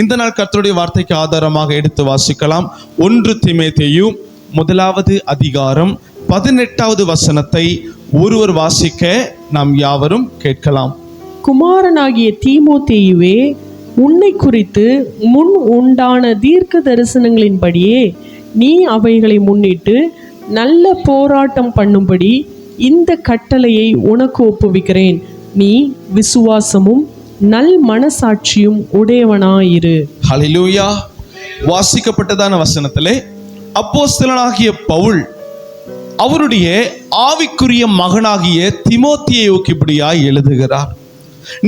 இந்த நாள் கர்த்தருடைய வார்த்தைக்கு ஆதாரமாக எடுத்து வாசிக்கலாம். 1 தீமோத்தேயு 1 அதிகாரம் 18வது வசனத்தை ஒருவர் வாசிக்க நாம் யாவரும் கேட்கலாம். குமாரனாகிய தீமோத்தேயுவே, உன்னை குறித்து முன் உண்டான தீர்க்க தரிசனங்களின்படியே நீ அவைகளை முன்னிட்டு நல்ல போராட்டம் பண்ணும்படி இந்த கட்டளையை உனக்கு ஒப்புவிக்கிறேன். நீ விசுவாசமும் நல் மனசாட்சியும் உடையவனாயிரு. ஹல்லேலூயா. வாசிக்கப்பட்டதான வசனத்திலே அப்போஸ்தலனாகிய பவுல் அவருடைய ஆவிக்குரிய மகனாகிய தீமோத்தேயுவுக்கு இப்படியாய் எழுதுகிறார்.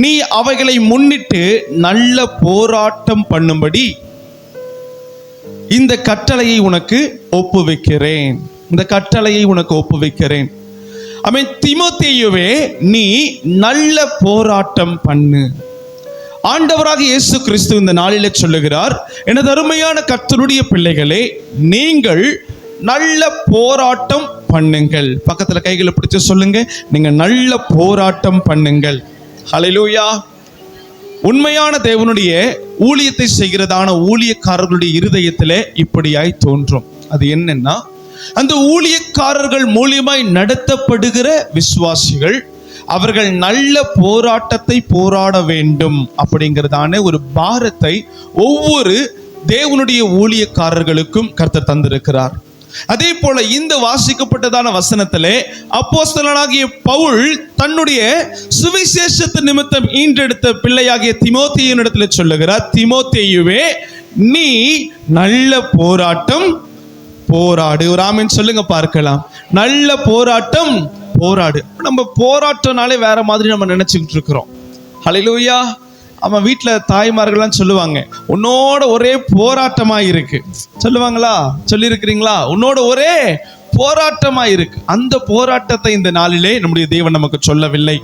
நீ அவைகளை முன்னிட்டு நல்ல போராட்டம் பண்ணும்படி இந்த கட்டளையை உனக்கு ஒப்புவிக்கிறேன். இந்த கட்டளையை உனக்கு ஒப்புவிக்கிறேன். ஆமென். தீமோத்தேயுவே, நீ நல்ல போராட்டம் பண்ணு. ஆண்டவராக இயேசு கிறிஸ்து இந்த நாளிலே சொல்லுகிறார், எனது அருமையான கர்த்தருடைய பிள்ளைகளே, நீங்கள் நல்ல போராட்டம் பண்ணுங்கள். பக்கத்துல கைகளை பிடிச்சு சொல்லுங்க, நீங்க நல்ல போராட்டம் பண்ணுங்கள். ஹல்லேலூயா. உண்மையான தேவனுடைய ஊழியத்தை செய்கிறதான ஊழியக்காரர்களுடைய இருதயத்திலே இப்படியாய் தோன்றும். அது என்னன்னா, அந்த ஊழியக்காரர்கள் மூலியமாய் நடத்தப்படுகிற விசுவாசிகள் அவர்கள் நல்ல போராட்டத்தை போராட வேண்டும் அப்படிங்கிறதான ஒரு பாரத்தை ஒவ்வொரு தேவனுடைய ஊழியக்காரர்களுக்கும் கர்த்தர் தந்திருக்கிறார். அதே போல இந்த வாசிக்கப்பட்டதான வசனத்திலே அப்போஸ்தலனாகிய பவுல் தன்னுடைய சுவிசேஷத்து நிமித்தம் ஈன்றெடுத்த பிள்ளையாகிய தீமோத்தேயுவினிடத்தில் சொல்லுகிறார், தீமோத்தேயுவே, நீ நல்ல போராட்டம் போராடு. ஒரு ஆமென் சொல்லுங்க பார்க்கலாம். நல்ல போராட்டம் போராடு. நம்ம போராட்டம்னாலே வேற மாதிரி நம்ம நினைச்சுக்கிட்டு இருக்கிறோம். ஹல்லேலூயா. அவன் வீட்டில் தாய்மார்கள்லாம் சொல்லுவாங்க, உன்னோட ஒரே போராட்டமா இருக்கு. சொல்லுவாங்களா? சொல்லியிருக்கிறீங்களா? உன்னோட ஒரே போராட்டமா இருக்கு. அந்த போராட்டத்தை இந்த நாளிலே நம்முடைய தேவன் நமக்கு சொல்லவில்லை.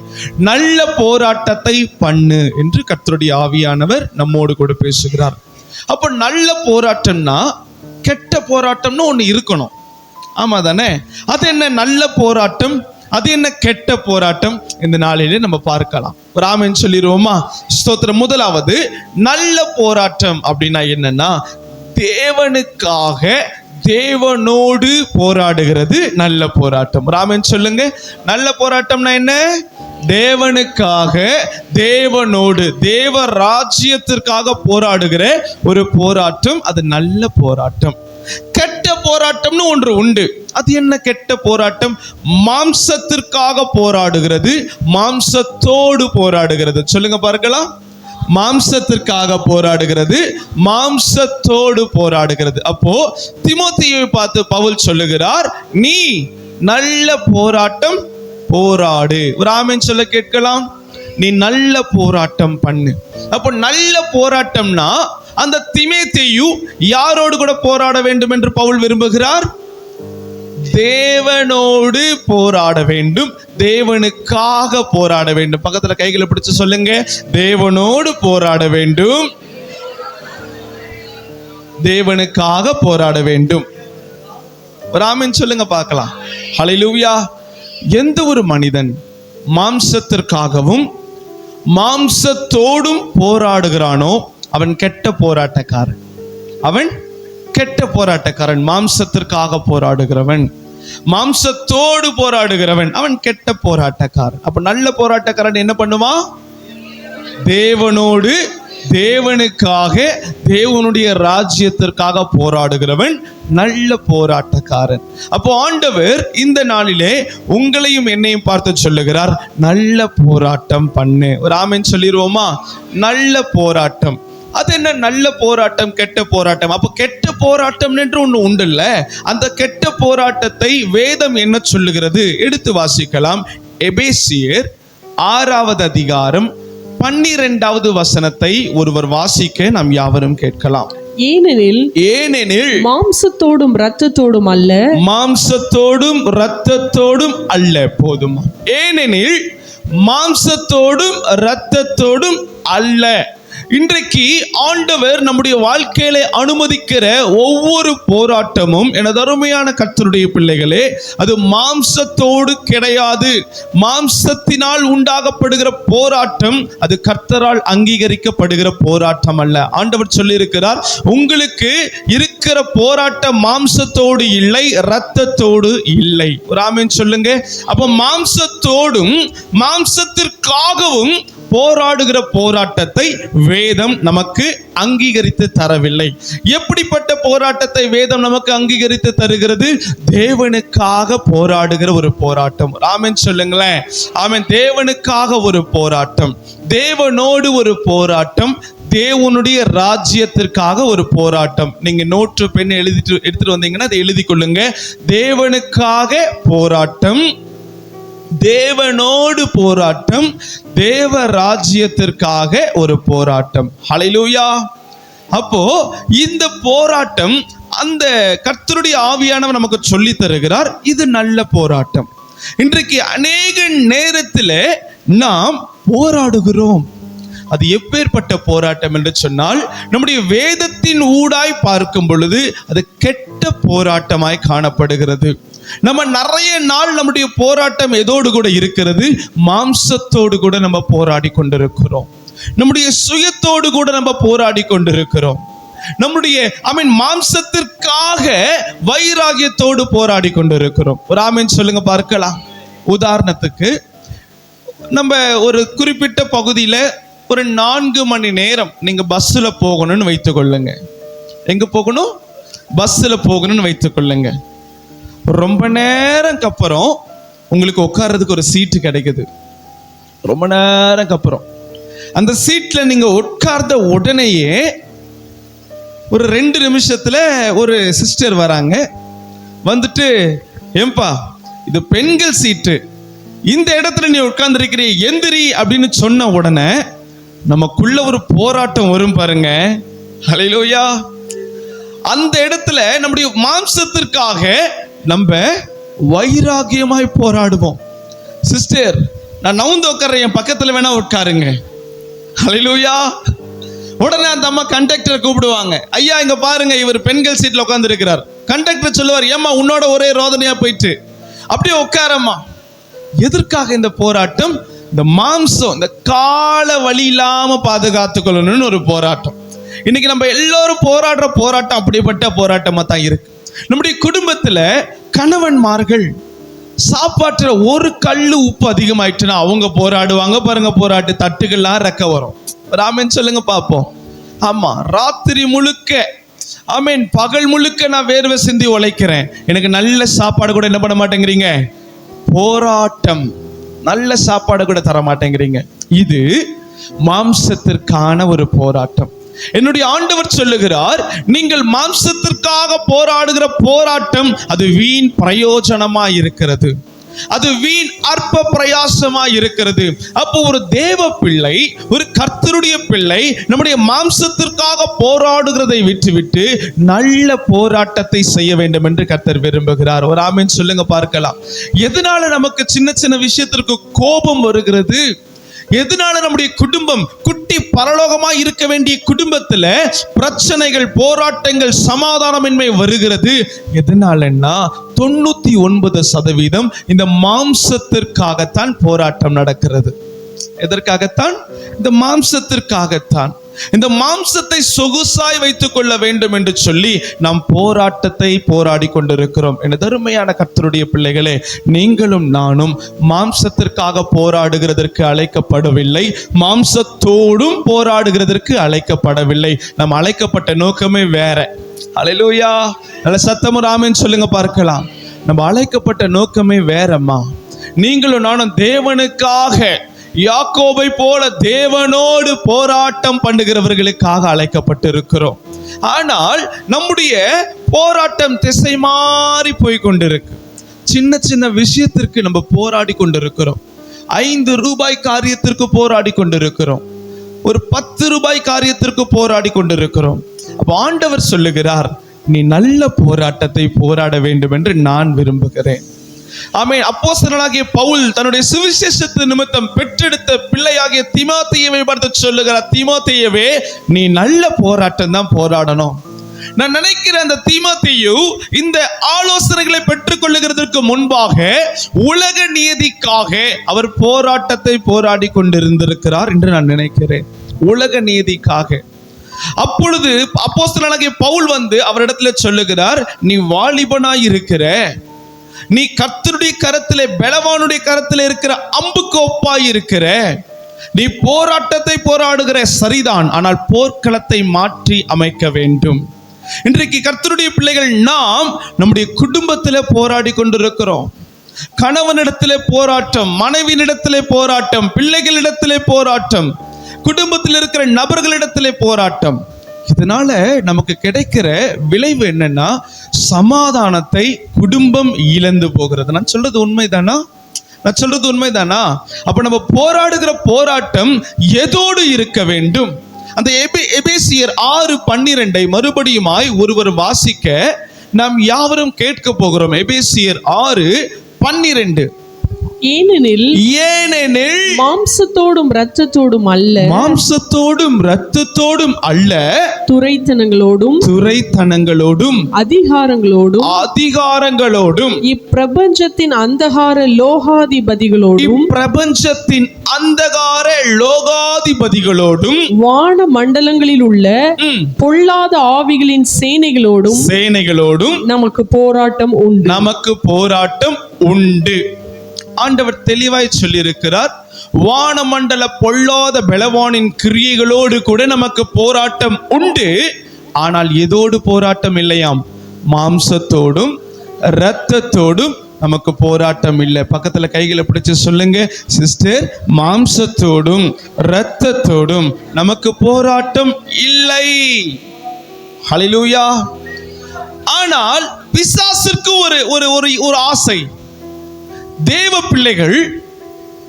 நல்ல போராட்டத்தை பண்ணு என்று கர்த்தருடைய ஆவியானவர் நம்மோடு கூட பேசுகிறார். அப்ப நல்ல போராட்டம்னா கெட்ட போராட்டம்னு ஒண்ணு இருக்கணும். ஆமா தானே? அது என்ன நல்ல போராட்டம், அது என்ன கெட்ட போராட்டம்? இந்த நாளிலே நம்ம பார்க்கலாம். ஒரு ஆமென் சொல்லிடுவோமா? ஸ்தோத்திரம். முதலாவது, நல்ல போராட்டம் அப்படின்னா என்னன்னா, தேவனுக்காக தேவனோடு போராடுகிறது நல்ல போராட்டம். ஒரு ஆமென் சொல்லுங்க. நல்ல போராட்டம்னா என்ன? தேவனுக்காக தேவனோடு தேவ ராஜ்யத்திற்காக போராடுகிற ஒரு போராட்டம், அது நல்ல போராட்டம். கெட்ட போராட்டம்னு ஒன்று உண்டு. அது என்ன கெட்ட போராட்டம்? மாம்சத்திற்காக போராடுகிறது, மாம்சத்தோடு போராடுகிறது. சொல்லுங்க பார்க்கலாம். மாம்சத்திற்காக போராடுகிறது, மாம்சத்தோடு போராடுகிறது. அப்போ தீமோத்தேயுவை பார்த்து பவுல் சொல்லுகிறார், நீ நல்ல போராட்டம் போராடு. ஒரு ஆமென் சொல்ல கேட்கலாம். நீ நல்ல போராட்டம் பண்ணு. அப்போ நல்ல போராட்டம்னா அந்த தீமோத்தேயு யாரோடு கூட போராட வேண்டும் என்று பவுல் விரும்புகிறார்? தேவனோடு போராட வேண்டும், தேவனுக்காக போராட வேண்டும். பக்கத்துல கைகளை பிடிச்சு சொல்லுங்க, தேவனோடு போராட வேண்டும், தேவனுக்காக போராட வேண்டும். ஒரு ஆமென் சொல்லுங்க பார்க்கலாம். ஹல்லேலூயா. எந்த ஒரு மனிதன் மாம்சத்திற்காகவும் மாம்சத்தோடும் போராடுகிறானோ அவன் கெட்ட போராட்டக்காரன். அவன் கெட்ட போராட்டக்காரன். மாம்சத்திற்காக போராடுகிறவன், மாம்சத்தோடு போராடுகிறவன், அவன் கெட்ட போராட்டக்காரன். அப்ப நல்ல போராட்டக்காரன் என்ன பண்ணுவான்? தேவனோடு தேவனுக்காக தேவனுடைய ராஜ்யத்திற்காக போராடுகிறவன் நல்ல போராட்டக்காரன். அப்போ ஆண்டவர் இந்த நாளிலே உங்களையும் என்னையும் பார்த்து சொல்லுகிறார், நல்ல போராட்டம் பண்ணு. ஒரு ஆமென் சொல்லிடுவோமா? நல்ல போராட்டம். அது என்ன நல்ல போராட்டம் கெட்ட போராட்டம்? அப்போ கெட்ட போராட்டம் என்று ஒன்று உண்டு இல்ல? அந்த கெட்ட போராட்டத்தை வேதம் என்ன சொல்லுகிறது? எடுத்து வாசிக்கலாம். எபேசியர் 6வது அதிகாரம் 12வது வசனத்தை ஒருவர் வாசிக்க நாம் யாவரும் கேட்கலாம். ஏனெனில் மாம்சத்தோடும் இரத்தத்தோடும் அல்ல, மாம்சத்தோடும் இரத்தத்தோடும் அல்ல. போதுமா? ஏனெனில் மாம்சத்தோடும் இரத்தத்தோடும் அல்ல. இன்றைக்கு ஆண்டவர் நம்முடைய வாழ்க்கையில அனுமதிக்கிற ஒவ்வொரு போராட்டமும் எனது அருமையான கர்த்தருடைய பிள்ளைகளே, அது மாம்சத்தோடு கிடையாது. மாம்சத்தினால் உண்டாகப்படுகிற போராட்டம் அது கர்த்தரால் அங்கீகரிக்கப்படுகிற போராட்டம் அல்ல. ஆண்டவர் சொல்லி இருக்கிறார், உங்களுக்கு இருக்கிற போராட்டம் மாம்சத்தோடு இல்லை, இரத்தத்தோடு இல்லை. ஒரு ஆமென் சொல்லுங்க. அப்ப மாம்சத்தோடும் மாம்சத்திற்காகவும் போராடுகிற போராட்டத்தை வேதம் நமக்கு அங்கீகரித்து தரவில்லை. எப்படிப்பட்ட போராட்டத்தை வேதம் நமக்கு அங்கீகரித்து தருகிறது? தேவனுக்காக போராடுகிற ஒரு போராட்டம். ஆமென் சொல்லுங்களேன். ஆமென். தேவனுக்காக ஒரு போராட்டம், தேவனோடு ஒரு போராட்டம், தேவனுடைய ராஜ்யத்திற்காக ஒரு போராட்டம். நீங்க நோட்டு பெண் எடுத்துட்டு வந்தீங்கன்னா அதை எழுதி கொள்ளுங்க. தேவனுக்காக போராட்டம், தேவனோடு போராட்டம், தேவ ராஜ்யத்திற்காக ஒரு போராட்டம். ஹல்லேலூயா. அப்போ இந்த போராட்டம் அந்த கர்த்தருடைய ஆவியானவர் நமக்கு சொல்லி தருகிறார். இது நல்ல போராட்டம். இன்றைக்கு அநேக நேரத்தில் நாம் போராடுகிறோம். அது எப்பேற்பட்ட போராட்டம் என்று சொன்னால், நம்முடைய வேதத்தின் ஊடாய் பார்க்கும் பொழுது அது கெட்ட போராட்டமாய் காணப்படுகிறது. நம்ம நிறைய நாள் நம்முடைய போராட்டம் எதோடு கூட இருக்கிறது? மாம்சத்தோடு கூட நம்ம போராடி கொண்டிருக்கிறோம். நம்முடைய சுயத்தோடு கூட நம்ம போராடி கொண்டிருக்கிறோம். நம்முடைய மாம்சத்திற்காக வைராகியத்தோடு போராடி கொண்டிருக்கிறோம். ஒரு ஆமென் சொல்லுங்க பார்க்கலாம். உதாரணத்துக்கு, நம்ம ஒரு குறிப்பிட்ட பகுதியில் ஒரு 4 மணி நேரம் நீங்க பஸ்ல போகணும்னு வைத்துக் கொள்ளுங்க. எங்க போகணும்? பஸ்ல போகணும்னு வைத்துக் கொள்ளுங்க. ரொம்ப நேரம்க்கு அப்புறம் உங்களுக்கு உட்கார்றதுக்கு ஒரு சீட்டு கிடைக்குது. ரொம்ப நேரம்க்கு அப்புறம் அந்த சீட்ல நீங்க உட்கார்ந்த உடனேயே ஒரு 2 நிமிஷத்துல ஒரு சிஸ்டர் வராங்க. வந்துட்டு, ஏம்பா இது பெண்கள் சீட்டு, இந்த இடத்துல நீ உட்கார்ந்துருக்கிறீ, எந்திரி அப்படின்னு சொன்ன உடனே நமக்குள்ள ஒரு போராட்டம் வரும் பாருங்க. ஹல்லேலூயா. அந்த இடத்துல நம்முடைய மாம்சத்திற்காக நம்ம வைராகியமாய் போராடுவோம். சிஸ்டர், நான் நவுந்து உட்கார்றேன், என் பக்கத்துல வேணா உட்காருங்க. ஹல்லேலூயா. உடனே அந்த அம்மா கண்டக்டரை கூப்பிடுவாங்க. ஐயா இங்க பாருங்க, இவர் பெண்கள் சீட்ல உட்கார்ந்து இருக்கிறார். கண்டக்டர் சொல்லுவார், ஏம்மா உன்னோட ஒரே ரோதனையா போயிட்டு அப்படியே உட்காரம்மா. எதற்காக இந்த போராட்டம்? இந்த மாம்சம், இந்த கால வழி இல்லாம பாதுகாத்துக் கொள்ளணும்னு ஒரு போராட்டம். இன்னைக்கு நம்ம எல்லாரும் போராடுற போராட்டம் அப்படிப்பட்ட போராட்டமா தான் இருக்கு. நம்முடைய குடும்பத்துல கணவன்மார்கள் சாப்பாட்டுல ஒரு கல்லு உப்பு அதிகமாயிட்டுன்னா அவங்க போராடுவாங்க பாருங்க. போராட்டு தட்டுகள்லாம் ரெக்க வரும். ஆமென் சொல்லுங்க பாப்போம். ஆமா, ராத்திரி முழுக்க, ஆமென், பகல் முழுக்க நான் வேர்வை சிந்தி உழைக்கிறேன், எனக்கு நல்ல சாப்பாடு கூட என்ன பண்ண மாட்டேங்கிறீங்க? போராட்டம். நல்ல சாப்பாடு கூட தர மாட்டேங்கிறீங்க. இது மாம்சத்திற்கான ஒரு போராட்டம். என்னுடைய ஆண்டவர் சொல்லுகிறார், நீங்கள் மாம்சத்திற்காக போராடுகிற போராட்டம் அது வீண் பிரயோஜனமா இருக்கிறது, அது வீண் அற்ப பிரயாசமா இருக்கிறது. அப்போ ஒரு தேவ பிள்ளை, ஒரு கர்த்தருடைய பிள்ளை நம்முடைய மாம்சத்திற்காக போராடுகிறதை விட்டுவிட்டு நல்ல போராட்டத்தை செய்ய வேண்டும் என்று கர்த்தர் விரும்புகிறார். ஒரு ஆமென் சொல்லுங்க பார்க்கலாம். எதனால நமக்கு சின்ன சின்ன விஷயத்திற்கு கோபம் வருகிறது? எதனால நம்முடைய குடும்பம் குட்டி பரலோகமாய் இருக்க வேண்டிய குடும்பத்துல பிரச்சனைகள், போராட்டங்கள், சமாதானமின்மை வருகிறது? எதனாலன்னா 99% இந்த மாம்சத்திற்காகத்தான் போராட்டம் நடக்கிறது. எதற்காகத்தான்? இந்த மாம்சத்திற்காகத்தான். இந்த மாம்சத்தை சொகுசாய் வைத்துக் கொள்ள வேண்டும் என்று சொல்லி நாம் போராட்டத்தை போராடி கொண்டிருக்கிறோம். என தருமையான கர்த்தருடைய பிள்ளைகளே, நீங்களும் நானும் மாம்சத்திற்காக போராடுகிறதற்கு அழைக்கப்படவில்லை, மாம்சத்தோடும் போராடுகிறதற்கு அழைக்கப்படவில்லை. நாம் அழைக்கப்பட்ட நோக்கமே வேற. ஹல்லேலூயா. நல்ல சத்தமும் ஆமென் சொல்லுங்க பார்க்கலாம். நம்ம அழைக்கப்பட்ட நோக்கமே வேறம்மா. நீங்களும் நானும் தேவனுக்காக, யாக்கோபை போல தேவனோடு போராட்டம் பண்ணுகிறவர்களுக்காக அழைக்கப்பட்டு இருக்கிறோம். ஆனால் நம்முடைய போராட்டம் திசை மாறி போய் கொண்டிருக்கு. சின்ன சின்ன விஷயத்திற்கு நம்ம போராடி கொண்டிருக்கிறோம். 5 ரூபாய் காரியத்திற்கு போராடி கொண்டிருக்கிறோம். ஒரு 10 ரூபாய் காரியத்திற்கு போராடி கொண்டிருக்கிறோம். அப்ப ஆண்டவர் சொல்லுகிறார், நீ நல்ல போராட்டத்தை போராட வேண்டும் என்று நான் விரும்புகிறேன். ஆமென். அப்போஸ்தலனாகிய பவுல் தன்னுடைய சுவிசேஷத்து நிமித்தம் பெற்றெடுத்த பிள்ளையாகிய தீமோத்தேயுவை பார்த்து சொல்லுகிறார், தீமோத்தேயுவே, நீ நல்ல போராட்டம் தான் போராடணும். நான் நினைக்கிறேன் அந்த தீமோத்தேயு இந்த ஆலோசனைகளை பெற்றுக் கொள்ளுகிறதற்கு முன்பாக உலக நீதிக்காக அவர் போராட்டத்தை போராடி கொண்டிருந்திருக்கிறார் என்று நான் நினைக்கிறேன். உலக நீதிக்காக. அப்பொழுது அப்போஸ்தலனாகிய பவுல் வந்து அவரிடத்துல சொல்லுகிறார், நீ வாலிபனாய் இருக்கிற, நீ கர்த்தருடைய கரத்திலே பலவானுடைய கரத்திலே இருக்கிற அம்புக்கு ஒப்பாய் இருக்கிற, நீ போராட்டத்தை போராடுகிற சரிதான், ஆனால் போர்க்களத்தை மாற்றி அமைக்க வேண்டும். இன்றைக்கு கர்த்தருடைய பிள்ளைகள் நாம் நம்முடைய குடும்பத்திலே போராடி கொண்டிருக்கிறோம். கணவனிடத்திலே போராட்டம், மனைவியிடத்திலே போராட்டம், பிள்ளைகளிடத்திலே போராட்டம், குடும்பத்தில் இருக்கிற நபர்களிடத்திலே போராட்டம். இதனால நமக்கு கிடைக்கிற விளைவு என்னன்னா, சமாதானத்தை குடும்பம் இழந்து போகிறது. நான் சொல்றது உண்மைதானா? அப்ப நம்ம போராடுகிற போராட்டம் எதோடு இருக்க வேண்டும்? அந்த எபேசியர் 6:12 மறுபடியுமாய் ஒருவர் வாசிக்க நாம் யாவரும் கேட்க போகிறோம். எபேசியர் 6:12. ஏனெனில் மாம்சத்தோடும் இரத்தத்தோடும் அல்ல, துரைத்தனங்களோடும் அதிகாரங்களோடும் இப்பிரபஞ்சத்தின் அந்தகார லோகாதிபதிகளோடும் வான மண்டலங்களில் உள்ள பொல்லாத ஆவிகளின் சேனைகளோடும் நமக்கு போராட்டம் உண்டு. ஆண்டவர் தெளிவாய் சொல்லியிருக்கிறார், வானமண்டல பொல்லாத பலவானின் கிரியைகளோடு கூட நமக்கு போராட்டம் உண்டு. ஆனால் எதோடு போராட்டம் இல்லையாம்? மாம்சத்தோடும் இரத்தத்தோடும் நமக்கு போராட்டம் இல்லை. பக்கத்துல கைகளை பிடிச்சு சொல்லுங்க, சிஸ்டர், மாம்சத்தோடும் இரத்தத்தோடும் நமக்கு போராட்டம் இல்லை. ஹல்லேலூயா. ஆனால் பிசாசிற்கு ஒரு ஆசை. தேவ பிள்ளைகள்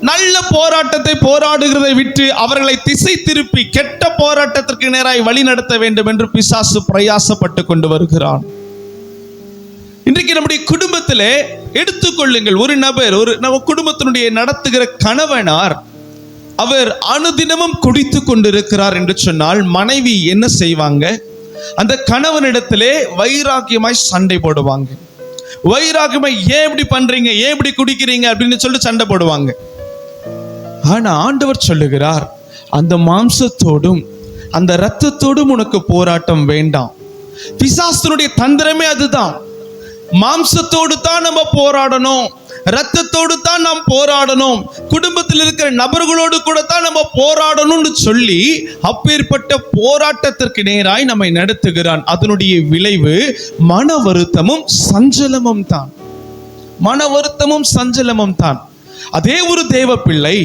நல்ல போராட்டத்தை போராடுகிறதை விட்டு அவர்களை திசை திருப்பி கெட்ட போராட்டத்திற்கு நேராய் வழி நடத்த வேண்டும் என்று பிசாசு பிரயாசப்பட்டு கொண்டு வருகிறான். இன்றைக்கு நம்முடைய குடும்பத்திலே எடுத்துக்கொள்ளுங்கள், ஒரு நபர், நம்ம குடும்பத்தினுடைய நடத்துகிற கணவனார், அவர் அனுதினமும் குடித்து கொண்டிருக்கிறார் என்று சொன்னால் மனைவி என்ன செய்வாங்க? அந்த கணவனிடத்திலே வைராக்கியமாய் சண்டை போடுவாங்க. வைராக்கியமாய், ஏன் இப்படி பண்றீங்க, ஏன் இப்படி குடிக்கிறீங்க அப்படின்னு சொல்லிட்டு சண்டை போடுவாங்க. ஆனா ஆண்டவர் சொல்லுகிறார், அந்த மாம்சத்தோடும் அந்த இரத்தத்தோடும் உனக்கு போராட்டம் வேண்டாம். பிசாசனுடைய தந்திரமே அதுதான். மாம்சத்தோடு தான் நம்ம போராடணும், இரத்தத்தோடு தான் நாம் போராடணும், குடும்பத்தில் இருக்கிற நபர்களோடு கூட தான் நம்ம போராடணும்னு சொல்லி அப்பேற்பட்ட போராட்டத்திற்கு நேராய் நம்மை நடத்துகிறான். அதனுடைய விளைவு மன வருத்தமும் சஞ்சலமும் தான். அதே ஒரு தேவ பிள்ளை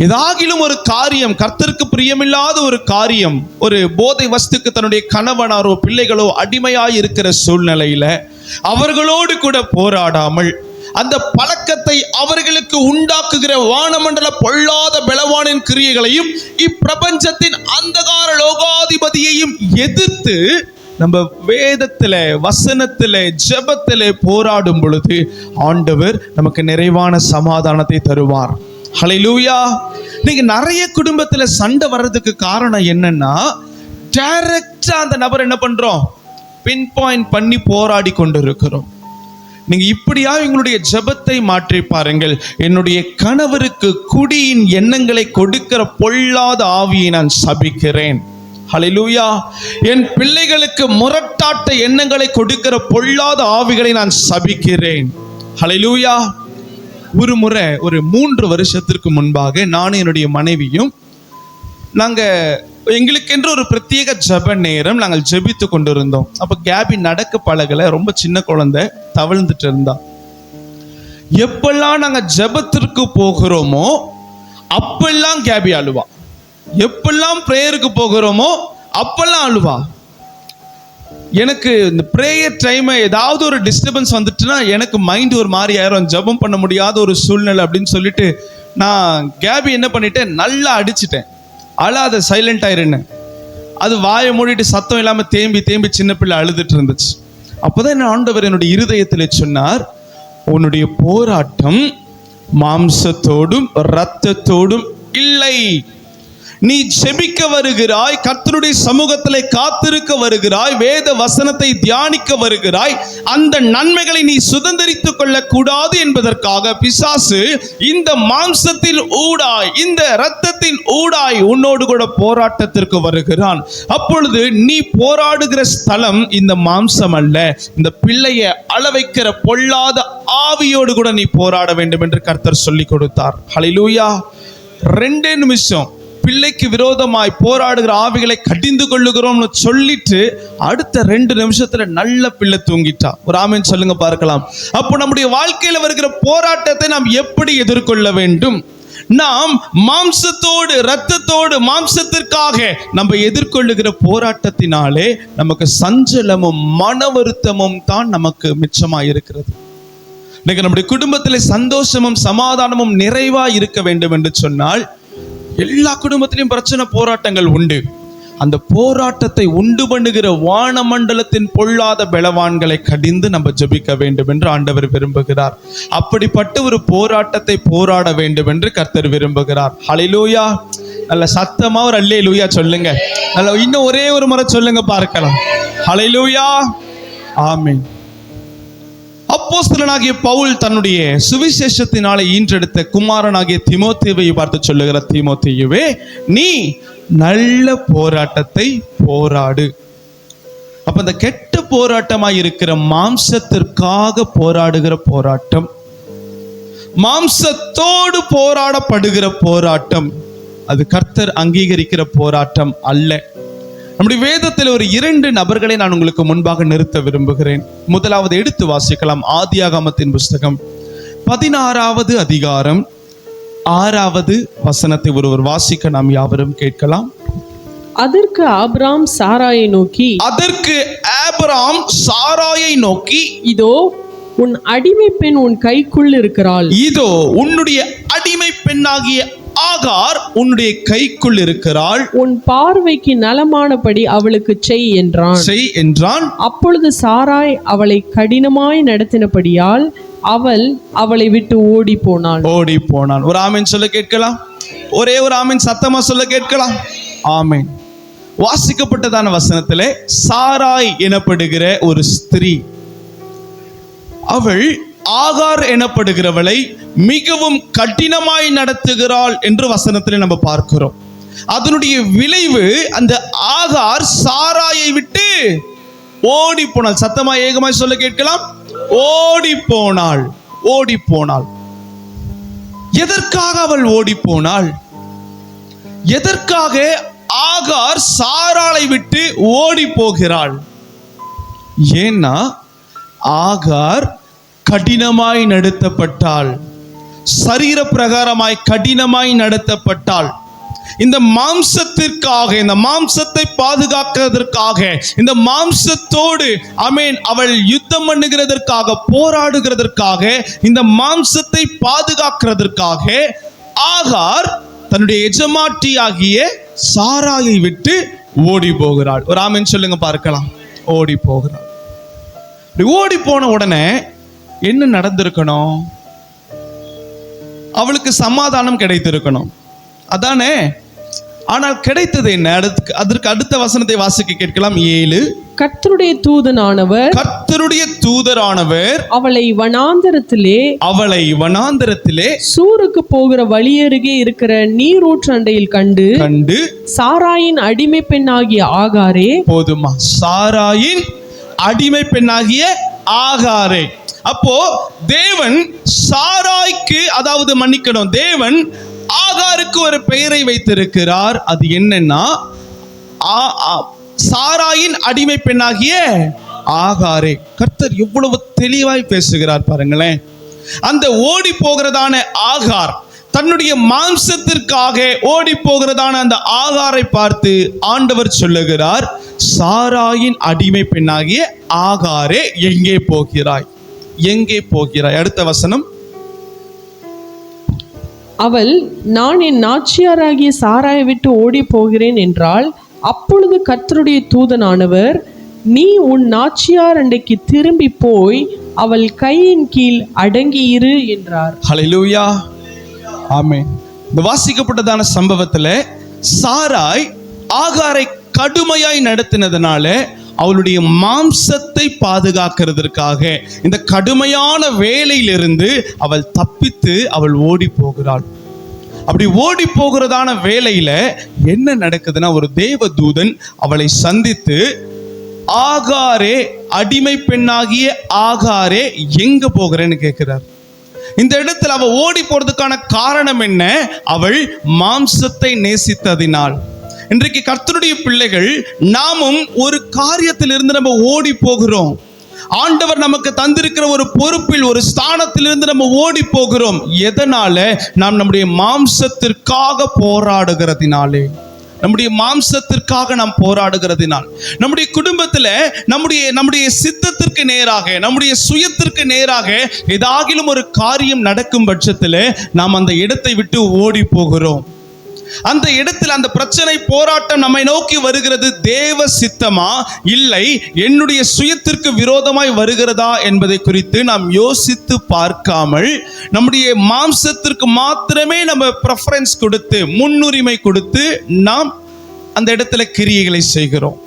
ஏதாகிலும் ஒரு காரியம், கர்த்தருக்கு பிரியமில்லாத ஒரு காரியம், ஒரு போதை வஸ்துக்கு தன்னுடைய கணவனாரோ பிள்ளைகளோ அடிமையாய் இருக்கிற சூழ்நிலையில அவர்களோடு கூட போராடாமல் அந்த பழக்கத்தை அவர்களுக்கு உண்டாக்குகிற வானமண்டல பொல்லாத பலவானின் கிரியைகளையும் இப்பிரபஞ்சத்தின் அந்தகார லோகாதிபதியையும் எதிர்த்து நம்ம வேதத்துல, வசனத்துல, ஜெபத்துல போராடும் பொழுது ஆண்டவர் நமக்கு நிறைவான சமாதானத்தை தருவார். ஹல்லேலூயா. நீங்க நிறைய குடும்பத்துல சண்டை வர்றதுக்கு காரணம் என்னன்னா, டைரக்டா அந்த நபர் என்ன பண்றோம், பின் பாயிண்ட் பண்ணி போராடி கொண்டிருக்கிறோம். நீங்க இப்படியா எங்களுடைய ஜெபத்தை மாற்றி பாருங்கள். என்னுடைய கணவருக்கு குடியின் எண்ணங்களை கொடுக்கிற பொல்லாத ஆவியை நான் சபிக்கிறேன். ஹல்லேலூயா. என் பிள்ளைகளுக்கு முரட்டாட்ட எண்ணங்களை கொடுக்கிற பொல்லாத ஆவிகளை நான் சபிக்கிறேன். ஹல்லேலூயா. ஒரு முறை, ஒரு 3 வருஷத்திற்கு முன்பாக நானும் என்னுடைய மனைவியும் எங்களுக்கென்று ஒரு பிரத்யேக ஜெப நேரம் நாங்கள் ஜெபித்து கொண்டிருந்தோம். அப்ப கேபி நடக்க பழகல, ரொம்ப சின்ன குழந்தை, தவழ்ந்துட்டு இருந்தா. எப்பெல்லாம் நாங்க ஜெபத்திற்கு போகிறோமோ அப்பெல்லாம் கேபி அழுவா. எப்பெல்லாம் பிரேயருக்கு போகிறோமோ அப்பெல்லாம் அழுவா. எனக்கு இந்த பிரேயர் டைம் ஏதாவது ஒரு டிஸ்டர்பன்ஸ் வந்துட்டுனா எனக்கு மைண்ட் ஒரு மாதிரி ஆயிரும், ஜெபம் பண்ண முடியாத ஒரு சூழ்நிலை அப்படின்னு சொல்லிட்டு நான் கேபி என்ன பண்ணிட்டேன், நல்லா அடிச்சிட்டேன். அழாத, சைலண்ட் ஆயிருன்னு. அது வாயை மூடிட்டு சத்தம் இல்லாம தேம்பி சின்ன பிள்ளை அழுதுட்டு இருந்துச்சு. அப்போதான் என்ன ஆண்டவர் என்னுடைய இருதயத்தில் சொன்னார், உன்னுடைய போராட்டம் மாம்சத்தோடும் இரத்தத்தோடும் இல்லை. நீ ஜெபிக்க வருகிறாய், கர்த்தருடைய சமூகத்திலே காத்திருக்க வருகிறாய், வேத வசனத்தை தியானிக்க வருகிறாய். அந்த நன்மைகளை நீ சுதந்தரித்துக் கொள்ளக் கூடாது என்பதற்காக பிசாசு இந்த மாம்சத்தின் ஊடாய், இந்த இரத்தத்தின் ஊடாய் உன்னோடு கூட போராட்டத்திற்கு வருகிறான். அப்பொழுது நீ போராடுகிற ஸ்தலம் இந்த மாம்சம் அல்ல, இந்த பிள்ளையை அளவைக்கிற பொல்லாத ஆவியோடு கூட நீ போராட வேண்டும் என்று கர்த்தர் சொல்லிக் கொடுத்தார். ஹல்லேலூயா. 2 நிமிஷம் பிள்ளைக்கு விரோதமாய் போராடுகிற ஆவிகளை கடிந்து கொள்ளுகிறோம்னு சொல்லிட்டு அடுத்த 2 நிமிஷத்துல நல்ல பிள்ளை தூங்கிட்டா. ஒரு ஆமென் சொல்லுங்க பார்க்கலாம். அப்போ நம்முடைய வாழ்க்கையில வருகிற போராட்டத்தை நாம் எப்படி எதிர்கொள்ள வேண்டும்? நாம் மாம்சத்தோடு இரத்தத்தோடு மாம்சத்திற்காக நம்ம எதிர்கொள்ளுகிற போராட்டத்தினாலே நமக்கு சஞ்சலமும் மன வருத்தமும் தான் நமக்கு மிச்சமாக இருக்கிறது. இன்னைக்கு நம்முடைய குடும்பத்தில் சந்தோஷமும் சமாதானமும் நிறைவா இருக்க வேண்டும் என்று சொன்னால் எல்லா குடும்பத்திலையும் பிரச்சனை போராட்டங்கள் உண்டு. அந்த போராட்டத்தை உண்டு பண்ணுகிற வானமண்டலத்தின் பொல்லாத பலவான்களை கடிந்து நம்ம ஜெபிக்க வேண்டும் என்று ஆண்டவர் விரும்புகிறார். அப்படிப்பட்ட ஒரு போராட்டத்தை போராட வேண்டும் என்று கர்த்தர் விரும்புகிறார். ஹல்லேலூயா. நல்ல சத்தமா ஒரு அல்லேலூயா சொல்லுங்க. நல்ல இன்னும் ஒரே ஒரு முறை சொல்லுங்க பார்க்கலாம். ஹல்லேலூயா. ஆமென். அப்போஸ்தலனாகிய பவுல் தன்னுடைய சுவிசேஷத்தினாலே ஈன்றெடுத்த குமாரனாகிய தீமோத்தேயுவை பார்த்து சொல்லுகிற, தீமோத்தேயுவே, நீ நல்ல போராட்டத்தை போராடு. அப்ப அந்த கெட்ட போராட்டமாய் இருக்கிற மாம்சத்திற்காக போராடுகிற போராட்டம், மாம்சத்தோடு போராடப்படுகிற போராட்டம், அது கர்த்தர் அங்கீகரிக்கிற போராட்டம் அல்ல. நம்முடைய வேதத்தில் ஒரு 2 நபர்களை நான் உங்களுக்கு முன்பாக நிறுத்த விரும்புகிறேன். முதலாவது எடுத்து வாசிக்கலாம். ஆதியாகமத்தின் புஸ்தகம் 16வது அதிகாரம் 6வது வசனத்தை ஒருவர் வாசிக்க நாம் யாவரும் கேட்கலாம். அதற்கு ஆபிரகாம் சாராயை நோக்கி, இதோ உன் அடிமை பெண் உன் கைக்குள் இருக்கிறாள். இதோ உன்னுடைய அடிமை பெண்ணாகிய ஆகார் உன்னுடைய கைக்குள் இருக்கிறாள். உன் பார்வைக்கு நலமானபடி அவளுக்கு செய் என்றான். அப்பொழுது சாராய் அவளை கடினமாய் நடத்தினபடியால் அவள் அவளை விட்டு ஓடி போனாள். ஒரு ஆமென் சொல்ல கேட்கலாம். ஒரே ஒரு ஆமென் சத்தமா சொல்ல கேட்கலாம். ஆமென். வாசிக்கப்பட்டதான வசனத்திலே சாராய் எனப்படுகிற ஒரு ஸ்திரீ, அவள் ஆகார் எனப்படுகிறவளை மிகவும் கடினமாய் நடத்துகிறாள் என்று வசனத்திலே நம்ம பார்க்கிறோம். அதனுடைய விளைவு அந்த ஆகார் சாராயை விட்டு ஓடி போனாள். சத்தமா ஏகமாய் சொல்ல கேட்கலாம். ஓடி போனாள். எதற்காக அவள் ஓடி போனாள்? எதற்காக ஆகார் சாராளை விட்டு ஓடி போகிறாள்? ஏன்னா ஆகார் கடினமாய் நடத்தப்பட்டாள், சரீர பிரகாரமாய் கடினமாய் நடத்தப்பட்டாள். இந்த மாம்சத்திற்காக, இந்த மாம்சத்தை பாதுகாக்கிறதற்காக, இந்த மாம்சத்தோடு ஆமென் அவள் யுத்தம் பண்ணுகிறதற்காக, போராடுகிறதற்காக, இந்த மாம்சத்தை பாதுகாக்கிறதற்காக ஆகார் தன்னுடைய எஜமாட்டியாகிய சாராயை விட்டு ஓடி போகிறாள். ஒரு ஆமென் சொல்லுங்க பார்க்கலாம். ஓடி போகிறாள். ஓடி போன உடனே என்ன நடந்திருக்கணும்? அவளுக்கு சமாதானம் கிடைத்திருக்கணும், அதானே? ஆனால் கிடைத்தது என்ன? அதற்கு அடுத்த வசனத்தை வாசிக்க கேட்கலாம். 7. கர்த்தருடைய தூதரானவர் அவளை வனாந்தரத்திலே சூருக்கு போகிற வழியருகே இருக்கிற நீரூற்று அண்டையில் கண்டு சாராயின் அடிமை பெண்ணாகிய ஆகாரே. போதுமா? சாராயின் அடிமை பெண்ணாகிய ஆகாரே. அப்போ தேவன் சாராய்க்கு, அதாவது மன்னிக்கணும், தேவன் ஆகாருக்கு ஒரு பெயரை வைத்திருக்கிறார். அது என்னன்னா சாராயின் அடிமை பெண்ணாகிய ஆகாரே. கர்த்தர் எவ்வளவு தெளிவாய் பேசுகிறார் பாருங்களேன். அந்த ஓடி போகிறதான ஆகார், தன்னுடைய மாம்சத்திற்காக ஓடி போகிறதான அந்த ஆகாரை பார்த்து ஆண்டவர் சொல்லுகிறார், சாராயின் அடிமை பெண்ணாகிய ஆகாரே, எங்கே போகிறாய்? அடுத்த வசனம். அவள், நான் என் நாச்சியாராகிய சாராயை விட்டு ஓடி போகிறேன் என்றால், அப்பொழுது கர்த்தருடைய தூதனானவர் நீ உன் நாச்சியார் அண்டைக்கு திரும்பி போய் அவள் கையின் கீழ் அடங்கியிரு என்றார். ஹல்லேலூயா, ஆமென். இந்த வாசிக்கப்பட்டதான சம்பவத்துல சாராய் ஆகாரை கடுமையாய் நடத்தினதுனால அவளுடைய மாம்சத்தை பாதுகாக்கிறதற்காக இந்த கடுமையான வேலையிலிருந்து அவள் தப்பித்து அவள் ஓடி போகிறாள். அப்படி ஓடி போகிறதான வேலையில என்ன நடக்குதுன்னா, ஒரு தேவதூதன் அவளை சந்தித்து, ஆகாரே, அடிமை பெண்ணாகிய ஆகாரே, எங்க போகிறேன்னு கேட்கிறார். இந்த இடத்துல அவள் ஓடி போறதுக்கான காரணம் என்ன? அவள் மாம்சத்தை நேசித்ததினால். இன்றைக்கு கர்த்தருடைய பிள்ளைகள் நாமும் ஒரு காரியத்திலிருந்து நம்ம ஓடி போகிறோம். ஆண்டவர் நமக்கு தந்திருக்கிற ஒரு பொறுப்பில், ஒரு ஸ்தானத்திலிருந்து நம்ம ஓடி போகிறோம். எதனால? நாம் நம்முடைய மாம்சத்திற்காக போராடுகிறதினாலே, நம்முடைய மாம்சத்திற்காக நாம் போராடுகிறதினால், நம்முடைய குடும்பத்தில் நம்முடைய சித்தத்திற்கு நேராக, நம்முடைய சுயத்திற்கு நேராக ஏதாகிலும் ஒரு காரியம் நடக்கும் பட்சத்தில் நாம் அந்த இடத்தை விட்டு ஓடி போகிறோம். அந்த இடத்தில் அந்த பிரச்சனை, போராட்டம் நம்மை நோக்கி வருகிறது. தேவ சித்தமா இல்லை என்னுடைய சுயத்திற்கு விரோதமாய் வருகிறதா என்பதை குறித்து நாம் யோசித்து பார்க்காமல் நம்முடைய மாம்சத்திற்கு மாத்திரமே நம்ம ப்ரெஃபரன்ஸ் கொடுத்து, முன்னுரிமை கொடுத்து நாம் அந்த இடத்துல கிரியைகளை செய்கிறோம்.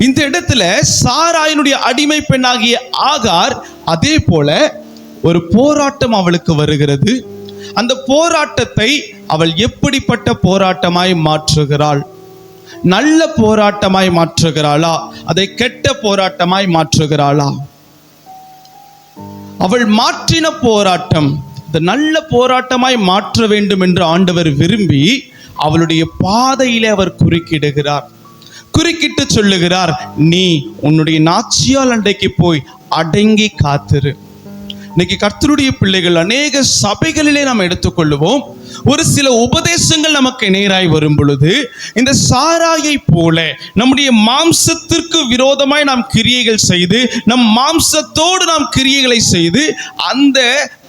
இந்த இடத்துல சாராயினுடைய அடிமை பெண்ணாகிய ஆகார், அதே போல ஒரு போராட்டம் அவளுக்கு வருகிறது. அந்த போராட்டத்தை அவள் எப்படிப்பட்ட போராட்டமாய் மாற்றுகிறாள்? நல்ல போராட்டமாய் மாற்றுகிறாளா? அதை கெட்ட போராட்டமாய் மாற்றுகிறாளா? அவள் மாற்றின போராட்டம் இந்த நல்ல போராட்டமாய் மாற்ற வேண்டும் என்று ஆண்டவர் விரும்பி அவளுடைய பாதையிலே அவர் குறுக்கிடுகிறார். குறுக்கிட்டு சொல்லுகிறார், நீ உன்னுடைய நாச்சியால் அண்டைக்கு போய் அடங்கி காத்திரு. இன்னைக்கு கர்த்தருடைய பிள்ளைகள் அநேக சபைகளிலே நாம் எடுத்துக்கொள்ளுவோம். ஒரு சில உபதேசங்கள் நமக்கு நேராய் வரும் பொழுது இந்த சாராயை போல நம்முடைய மாம்சத்திற்கு விரோதமாய் நாம் கிரியைகள் செய்து, நம் மாம்சத்தோடு நாம் கிரியைகளை செய்து, அந்த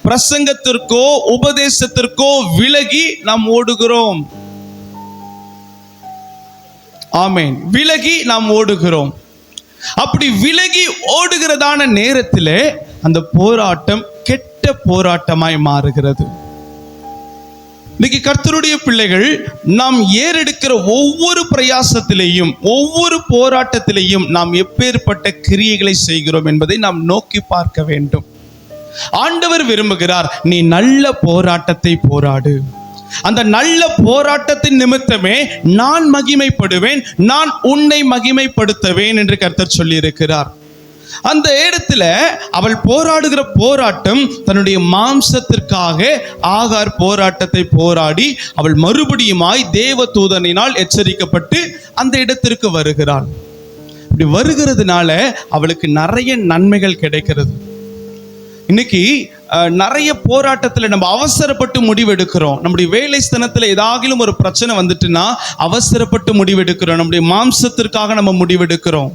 பிரசங்கத்திற்கோ உபதேசத்திற்கோ விலகி நாம் ஓடுகிறோம். ஆமென். விலகி நாம் ஓடுகிறோம். அப்படி விலகி ஓடுகிறதான நேரத்திலே அந்த போராட்டம் கெட்ட போராட்டமாய் மாறுகிறது. இன்னைக்கு கர்த்தருடைய பிள்ளைகள் நாம் ஏறெடுக்கிற ஒவ்வொரு பிரயாசத்திலேயும், ஒவ்வொரு போராட்டத்திலேயும் நாம் எப்பேற்பட்ட கிரியைகளை செய்கிறோம் என்பதை நாம் நோக்கி பார்க்க வேண்டும். ஆண்டவர் விரும்புகிறார், நீ நல்ல போராட்டத்தை போராடு. அந்த நல்ல போராட்டத்தின் நிமித்தமே நான் மகிமைப்படுவேன், நான் உன்னை மகிமைப்படுத்துவேன் என்று கர்த்தர் சொல்லி இருக்கிறார். அந்த இடத்துல அவள் போராடுகிற போராட்டம் தன்னுடைய மாம்சத்திற்காக. ஆகார் போராட்டத்தை போராடி அவள் மறுபடியுமாய் தேவ தூதனினால் எச்சரிக்கப்பட்டு அந்த இடத்திற்கு வருகிறாள். இப்படி வருகிறதுனால அவளுக்கு நிறைய நன்மைகள் கிடைக்கிறது. இன்னைக்கு நிறைய போராட்டத்தில் நம்ம அவசரப்பட்டு முடிவெடுக்கிறோம். நம்முடைய வேலை ஸ்தலத்தில் ஏதாகிலும் ஒரு பிரச்சனை வந்துட்டுன்னா அவசரப்பட்டு முடிவெடுக்கிறோம். நம்முடைய மாம்சத்திற்காக நம்ம முடிவெடுக்கிறோம்.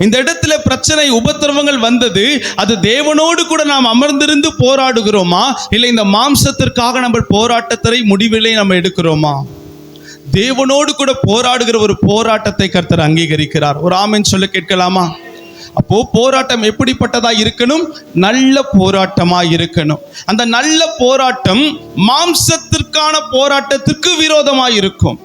இந்த இடத்துல பிரச்சனை, உபத்திரவங்கள் வந்தது, அது தேவனோடு கூட நாம் அமர்ந்திருந்து போராடுகிறோமா, இல்லை இந்த மாம்சத்திற்காக நம்ம போராட்டத்தை முடிவிலே நம்ம எடுக்கிறோமா? தேவனோடு கூட போராடுகிற ஒரு போராட்டத்தை கர்த்தர் அங்கீகரிக்கிறார். ஒரு ஆமென் சொல்ல கேட்கலாமா? அப்போ போராட்டம் எப்படிப்பட்டதா இருக்கணும்? நல்ல போராட்டமா இருக்கணும். அந்த நல்ல போராட்டம் மாம்சத்திற்கான போராட்டத்திற்கு விரோதமா இருக்கும்.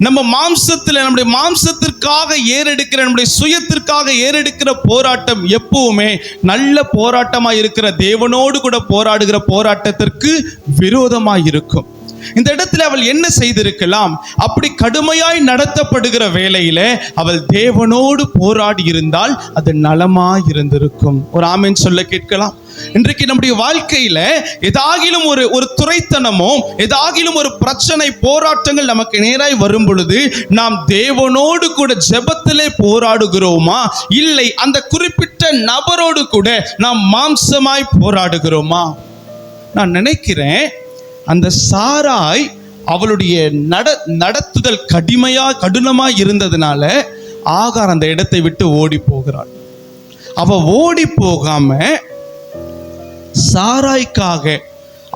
நம்ம மாம்சத்தில், நம்முடைய மாம்சத்திற்காக ஏறெடுக்கிற, நம்முடைய சுயத்திற்காக ஏறெடுக்கிற போராட்டம் எப்பவுமே நல்ல போராட்டமா இருக்கிற, தேவனோடு கூட போராடுகிற போராட்டத்திற்கு விரோதமா இருக்கும். இந்த இடத்துல அவள் என்ன செய்திருக்கலாம்? அப்படி கடுமையாய் நடத்தப்படுகிற வேளையில அவள் தேவனோடு போராடி இருந்தால் அது நலமாய் இருந்திருக்கும். ஒரு ஆமென் சொல்ல கேட்கலாம். இன்றைக்கு நம்முடைய வாழ்க்கையில ஏதாகிலும் ஒரு துரைத்தனமோ, ஏதாகிலும் ஒரு பிரச்சனை, போராட்டங்கள் நமக்கு நேராய் வரும் பொழுது நாம் தேவனோடு கூட ஜெபத்திலே போராடுகிறோமா, இல்லை அந்த குறிப்பிட்ட நபரோடு கூட நாம் மாம்சமாய் போராடுகிறோமா? நான் நினைக்கிறேன் அந்த சாராய் அவளுடைய நடத்துதல் கடினமாய் இருந்ததுனால ஆகார் அந்த இடத்தை விட்டு ஓடி போகிறாள். அவ ஓடி போகாம சாராய்க்காக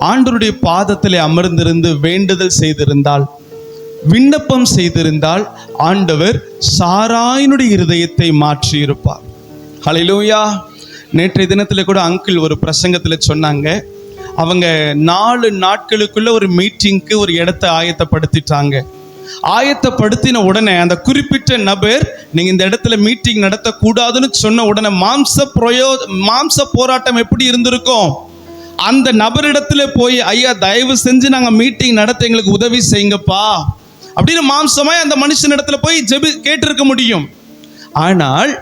ஆண்டவருடைய பாதத்திலே அமர்ந்திருந்து வேண்டுதல் செய்திருந்தால் விண்ணப்பம் செய்திருந்தால் ஆண்டவர் சாராயினுடைய இருதயத்தை மாற்றி இருப்பார். ஹல்லேலூயா. நேற்றைய தினத்தில் கூட அங்கிள் ஒரு பிரசங்கத்தில் சொன்னாங்க, அவங்க 4 நாட்களுக்குள்ள ஒரு மீட்டிங்க்கு ஒரு இடத்தை ஆயத்தப்படுத்திட்டாங்க. ஆயத்தப்படுத்தின உடனே அந்த குறிப்பிட்ட நபர் நீங்க இந்த இடத்துல மீட்டிங் நடத்தக்கூடாதுன்னு சொன்ன உடனே மாம்ச போராட்டம் எப்படி இருந்திருக்கும்? அந்த நபரிடத்துல போய், ஐயா தயவு செஞ்சு நாங்க மீட்டிங் நடத்த எங்களுக்கு உதவி செய்யுங்கப்பா அப்படின்னு மாம்சமாய் அந்த மனுஷனிடத்துல போய் கேட்டிருக்க முடியும். ஆனால்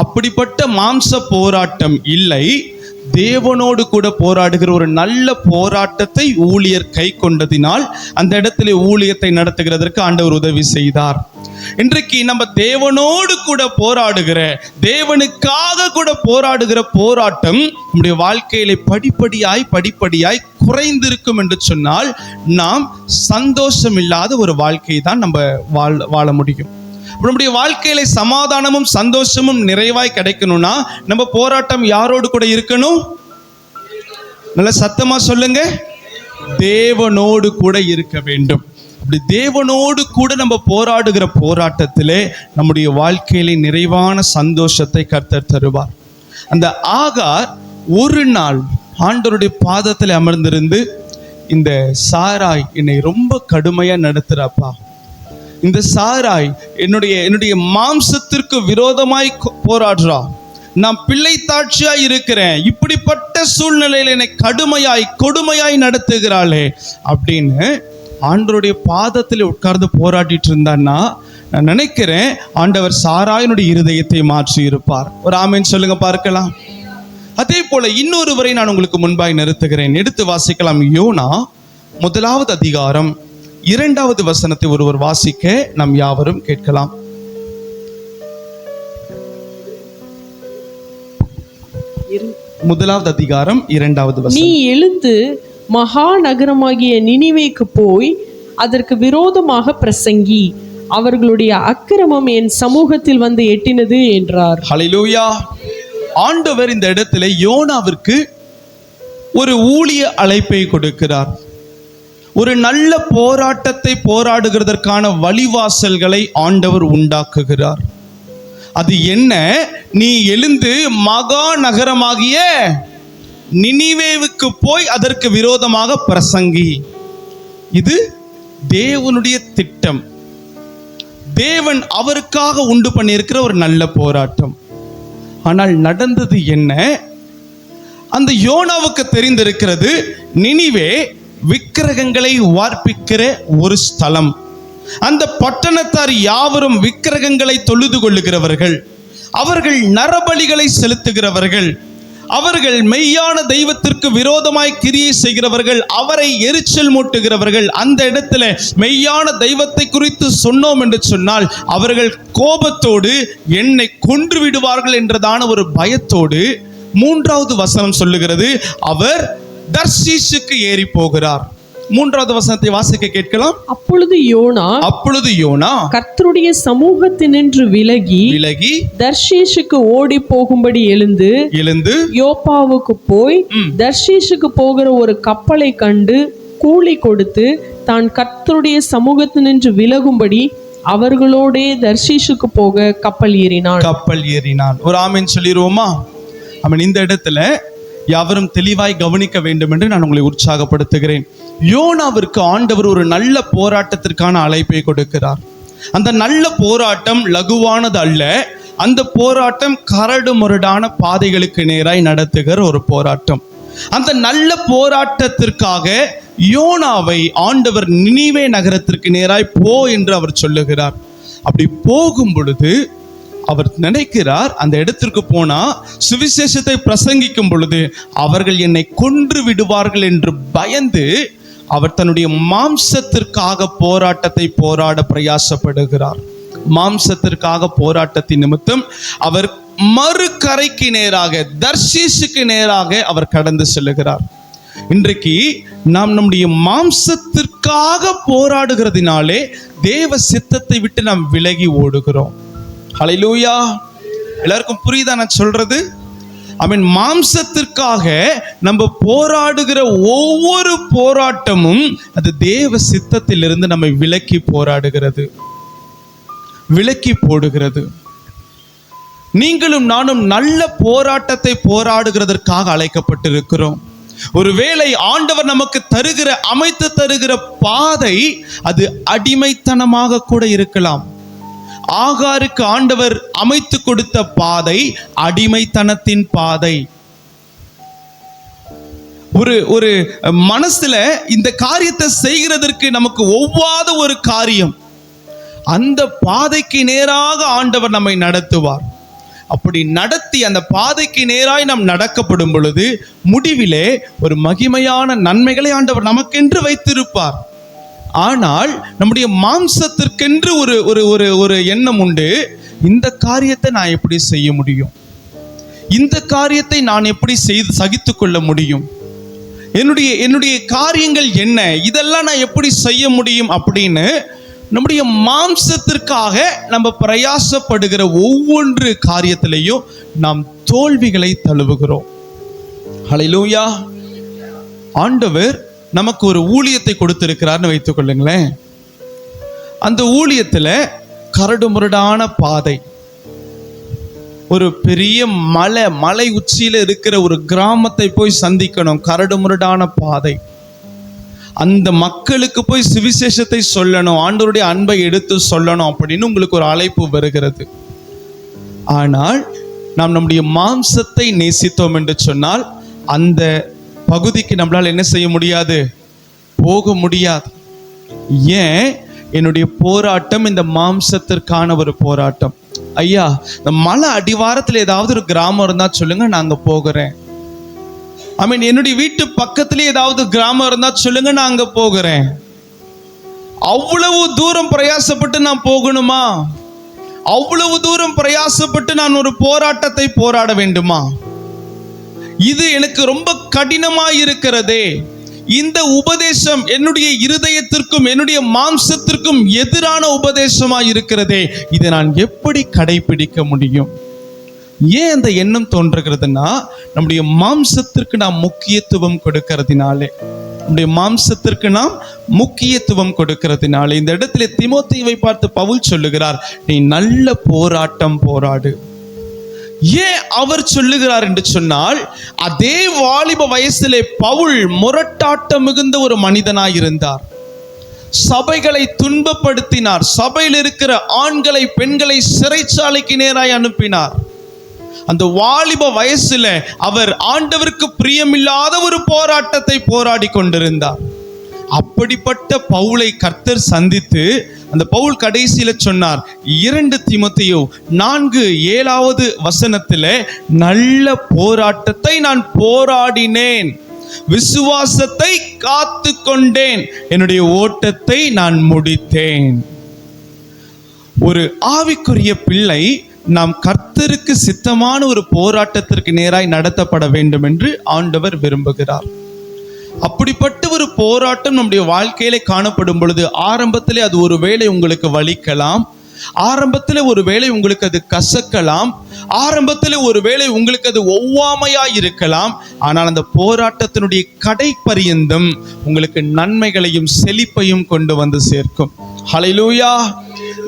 அப்படிப்பட்ட மாம்ச போராட்டம் இல்லை. தேவனோடு கூட போராடுகிற ஒரு நல்ல போராட்டத்தை ஊழியர் கை கொண்டதினால் அந்த இடத்துல ஊழியத்தை நடத்துகிறதற்கு ஆண்டவர் உதவி செய்தார். இன்றைக்கு நம்ம தேவனோடு கூட போராடுகிற, தேவனுக்காக கூட போராடுகிற போராட்டம் நம்முடைய வாழ்க்கையில படிப்படியாய் குறைந்திருக்கும் என்று சொன்னால் நாம் சந்தோஷம் இல்லாத ஒரு வாழ்க்கையை தான் நம்ம வாழ முடியும். நம்முடைய வாழ்க்கையில சமாதானமும் சந்தோஷமும் நிறைவாய் கிடைக்கணும்னா நம்ம போராட்டம் யாரோடு கூட இருக்கணும்? நல்ல சத்தமா சொல்லுங்க, தேவனோடு கூட இருக்க வேண்டும். அப்படி தேவனோடு கூட நம்ம போராடுகிற போராட்டத்திலே நம்முடைய வாழ்க்கையில நிறைவான சந்தோஷத்தை கர்த்தர் தருவார். அந்த ஆகார் ஒரு நாள் ஆண்டவருடைய பாதத்தில் அமர்ந்திருந்து, இந்த சாராய் என்னை ரொம்ப கடுமையா நடத்துறாப்பா, இந்த சாராய் என்னுடைய மாம்சத்திற்கு விரோதமாய் போராடுறா, நான் பிள்ளை தாட்சியா இருக்கிறேன், இப்படிப்பட்ட சூழ்நிலையில என்னை கொடுமையாய் நடத்துகிறாளே அப்படின்னு ஆண்டவருடைய பாதத்தில் உட்கார்ந்து போராடிட்டு இருந்தான்னா நான் நினைக்கிறேன் ஆண்டவர் சாராயினுடைய இருதயத்தை மாற்றி இருப்பார். ஒரு ஆமென் சொல்லுங்க பார்க்கலாம். அதே போல இன்னொருவரை நான் உங்களுக்கு முன்பாய் நிறுத்துகிறேன். எடுத்து வாசிக்கலாம். யோனா 1வது அதிகாரம் 2வது வசனத்தை ஒருவர் வாசிக்க நாம் யாவரும் கேட்கலாம். முதலாவது அதிகாரம் 2வது வசனம். நீ எழுந்து மகா நகரமாகிய நினிவேக்கு போய் அதற்கு விரோதமாக பிரசங்கி, அவர்களுடைய அக்கிரமம் என் சமூகத்தில் வந்து எட்டினது என்றார். ஹல்லேலூயா. ஆண்டவர் இந்த இடத்துல யோனாவிற்கு ஒரு ஊழிய அழைப்பை கொடுக்கிறார். ஒரு நல்ல போராட்டத்தை போராடுகிறதற்கான வழிவாசல்களை ஆண்டவர் உண்டாக்குகிறார். அது என்ன? நீ எழுந்து மகா நகரமாகிய நினிவேவுக்கு போய் அதற்கு விரோதமாக பிரசங்கி. இது தேவனுடைய திட்டம். தேவன் அவருக்காக உண்டு பண்ணியிருக்கிற ஒரு நல்ல போராட்டம். ஆனால் நடந்தது என்ன? அந்த யோனாவுக்கு தெரிந்திருக்கிறது, நினிவே விக்கிரகங்களை வார்ப்பிக்கிற ஒரு ஸ்தலம். அந்த பட்டணத்தார் யாவரும் விக்கிரகங்களை தொழுது கொள்ளுகிறவர்கள், அவர்கள் நரபலிகளை செலுத்துகிறவர்கள், அவர்கள் மெய்யான தெய்வத்திற்கு விரோதமாய் கிரியை செய்கிறவர்கள், அவரை எரிச்சல் மூட்டுகிறவர்கள். அந்த இடத்துல மெய்யான தெய்வத்தை குறித்து சொன்னோம் என்று சொன்னால் அவர்கள் கோபத்தோடு என்னை கொன்று விடுவார்கள் என்றதான ஒரு பயத்தோடு 3வது வசனம் சொல்லுகிறது, அவர் தர்ஷீஷுக்கு ஏறி போகிறார். 3வது வசனத்தை வாசிக்க கேட்கலாம். அப்பொழுது யோனா கர்த்தருடைய சமூகத்தினின்று விலகி தர்ஷீஷுக்கு ஓடி போகும்படி எழுந்து யோப்பாவுக்கு போய் தர்ஷீஷுக்கு போகிற ஒரு கப்பலை கண்டு கூலி கொடுத்து தான் கர்த்தருடைய சமூகத்தினின்று விலகும்படி அவர்களோடே தர்ஷீஷுக்கு போக கப்பல் ஏறினான். ஒரு ஆமென் சொல்லிடுவோமா? அவன் இந்த இடத்துல யாவரும் தெளிவாய் கவனிக்க வேண்டும் என்று நான் உங்களை உற்சாகப்படுத்துகிறேன். யோனாவிற்கு ஆண்டவர் ஒரு நல்ல போராட்டத்திற்கான அழைப்பை கொடுக்கிறார். அந்த நல்ல போராட்டம் லகுவானது அல்ல. அந்த போராட்டம் கரடு முரடான பாதைகளுக்கு நேராய் நடத்துகிற ஒரு போராட்டம். அந்த நல்ல போராட்டத்திற்காக யோனாவை ஆண்டவர் நினிவே நகரத்திற்கு நேராய் போ என்று அவர் சொல்லுகிறார். அப்படி போகும் பொழுது அவர் நினைக்கிறார், அந்த இடத்திற்கு போனா சுவிசேஷத்தை பிரசங்கிக்கும் பொழுது அவர்கள் என்னை கொன்று விடுவார்கள் என்று பயந்து அவர் தன்னுடைய மாம்சத்திற்காக போராட்டத்தை போராட பிரயாசப்படுகிறார். மாம்சத்திற்காக போராட்டத்தின் நிமித்தம் அவர் மறுகரைக்கு நேராக தர்ஷீஷுக்கு நேராக அவர் கடந்து செல்லுகிறார். இன்றைக்கு நாம் நம்முடைய மாம்சத்திற்காக போராடுகிறதினாலே தேவ சித்தத்தை விட்டு நாம் விலகி ஓடுகிறோம். ஹல்லேலூயா. எல்லாருக்கும் புரியுதா நான் சொல்றது? மாம்சத்திற்காக நம்ம போராடுகிற ஒவ்வொரு போராட்டமும் அது தேவ சித்தத்திலிருந்து நம்மை விலக்கி போராடுகிறது, விலக்கி போடுகிறது. நீங்களும் நானும் நல்ல போராட்டத்தை போராடுகிறதற்காக அழைக்கப்பட்டிருக்கிறோம். ஒருவேளை ஆண்டவர் நமக்கு அமைத்து தருகிற பாதை அது அடிமைத்தனமாக கூட இருக்கலாம். ஆகாருக்கு ஆண்டவர் அமைத்து கொடுத்த பாதை அடிமைத்தனத்தின் பாதை. ஒரு மனசுல இந்த காரியத்தை செய்கிறதற்கு நமக்கு ஒவ்வாத ஒரு காரியம், அந்த பாதைக்கு நேராக ஆண்டவர் நம்மை நடத்துவார். அப்படி நடத்தி அந்த பாதைக்கு நேராய் நாம் நடக்கப்படும் பொழுது முடிவிலே ஒரு மகிமையான நன்மைகளை ஆண்டவர் நமக்கென்று வைத்திருப்பார். ஆனால் நம்முடைய மாம்சத்திற்கென்று ஒரு ஒரு ஒரு ஒரு எண்ணம் உண்டு. இந்த காரியத்தை நான் எப்படி செய்ய முடியும், இந்த காரியத்தை நான் எப்படி சகித்து கொள்ள முடியும், என்னுடைய காரியங்கள் என்ன, இதெல்லாம் நான் எப்படி செய்ய முடியும் அப்படின்னு நம்முடைய மாம்சத்திற்காக நம்ம பிரயாசப்படுகிற ஒவ்வொரு காரியத்திலையும் நாம் தோல்விகளை தழுவுகிறோம். ஹல்லேலூயா. ஆண்டவர் நமக்கு ஒரு ஊழியத்தை கொடுத்திருக்கிறார்னு வைத்துக் கொள்ளுங்களேன். அந்த ஊழியத்துல கரடுமுரடான பாதை, ஒரு பெரிய மலை உச்சியில இருக்கிற ஒரு கிராமத்தை போய் சந்திக்கணும், கரடுமுரடான பாதை. அந்த மக்களுக்கு போய் சுவிசேஷத்தை சொல்லணும், ஆண்டவருடைய அன்பை எடுத்து சொல்லணும் அப்படின்னு உங்களுக்கு ஒரு அழைப்பு வருகிறது. ஆனால் நாம் நம்முடைய மாம்சத்தை நேசித்தோம் என்று சொன்னால் அந்த பகுதிக்கு நம்மளால் என்ன செய்ய முடியாது, போக முடியாது. ஏன்? என்னுடைய போராட்டம் இந்த மாம்சத்திற்கான ஒரு போராட்டம். ஐயா, இந்த மலை அடிவாரத்தில் ஏதாவது ஒரு கிராமம் இருந்தா சொல்லுங்க, நான் அங்க போகிறேன். என்னுடைய வீட்டு பக்கத்திலே ஏதாவது கிராமம் இருந்தா சொல்லுங்க, நான் அங்க போகிறேன். அவ்வளவு தூரம் பிரயாசப்பட்டு நான் போகணுமா? அவ்வளவு தூரம் பிரயாசப்பட்டு நான் ஒரு போராட்டத்தை போராட வேண்டுமா? இது எனக்கு ரொம்ப கடினமா இருக்கிறதே. இந்த உபதேசம் என்னுடைய இருதயத்திற்கும் என்னுடைய மாம்சத்திற்கும் எதிரான உபதேசமா இருக்கிறதே, இதை நான் எப்படி கடைபிடிக்க முடியும்? ஏன் அந்த எண்ணம் தோன்றுகிறதுனா, நம்முடைய மாம்சத்திற்கு நாம் முக்கியத்துவம் கொடுக்கிறதுனாலே, நம்முடைய மாம்சத்திற்கு நாம் முக்கியத்துவம் கொடுக்கிறதுனாலே. இந்த இடத்துல தீமோத்தேயுவை பார்த்து பவுல் சொல்லுகிறார், நீ நல்ல போராட்டம் போராடு. ஏன் அவர் சொல்லுகிறார் என்று சொன்னால், அதே வாலிப வயசிலே பவுல் முரட்டாட்டம் மிகுந்த ஒரு மனிதனாய் இருந்தார். சபைகளை துன்பப்படுத்தினார். சபையில் இருக்கிற ஆண்களை பெண்களை சிறைச்சாலைக்கு நேராய் அனுப்பினார். அந்த வாலிப வயசுல அவர் ஆண்டவருக்கு பிரியமில்லாத ஒரு போராட்டத்தை போராடி கொண்டிருந்தார். அப்படிப்பட்ட பவுலை கர்த்தர் சந்தித்து அந்த பவுல் கடைசியில சொன்னார், 2 தீமோத்தேயு 4:7 நல்ல போராட்டத்தை நான் போராடினேன், விசுவாசத்தை காத்து கொண்டேன், என்னுடைய ஓட்டத்தை நான் முடித்தேன். ஒரு ஆவிக்குரிய பிள்ளை நாம் கர்த்தருக்கு சித்தமான ஒரு போராட்டத்திற்கு நேராய் நடத்தப்பட வேண்டும் என்று ஆண்டவர் விரும்புகிறார். அப்படிப்பட்ட ஒரு போராட்டம் நம்முடைய வாழ்க்கையில காணப்படும் பொழுது ஆரம்பத்திலே அது ஒருவேளை உங்களுக்கு வலிக்கலாம், ஆரம்பத்தில் ஒருவேளை உங்களுக்கு அது கசக்கலாம், ஆரம்பத்தில் ஒருவேளை உங்களுக்கு அது ஒவ்வாமையா இருக்கலாம். ஆனால் அந்த போராட்டத்தினுடைய கடைப்பரியந்தம் உங்களுக்கு நன்மைகளையும் செழிப்பையும் கொண்டு வந்து சேர்க்கும். ஹல்லேலூயா.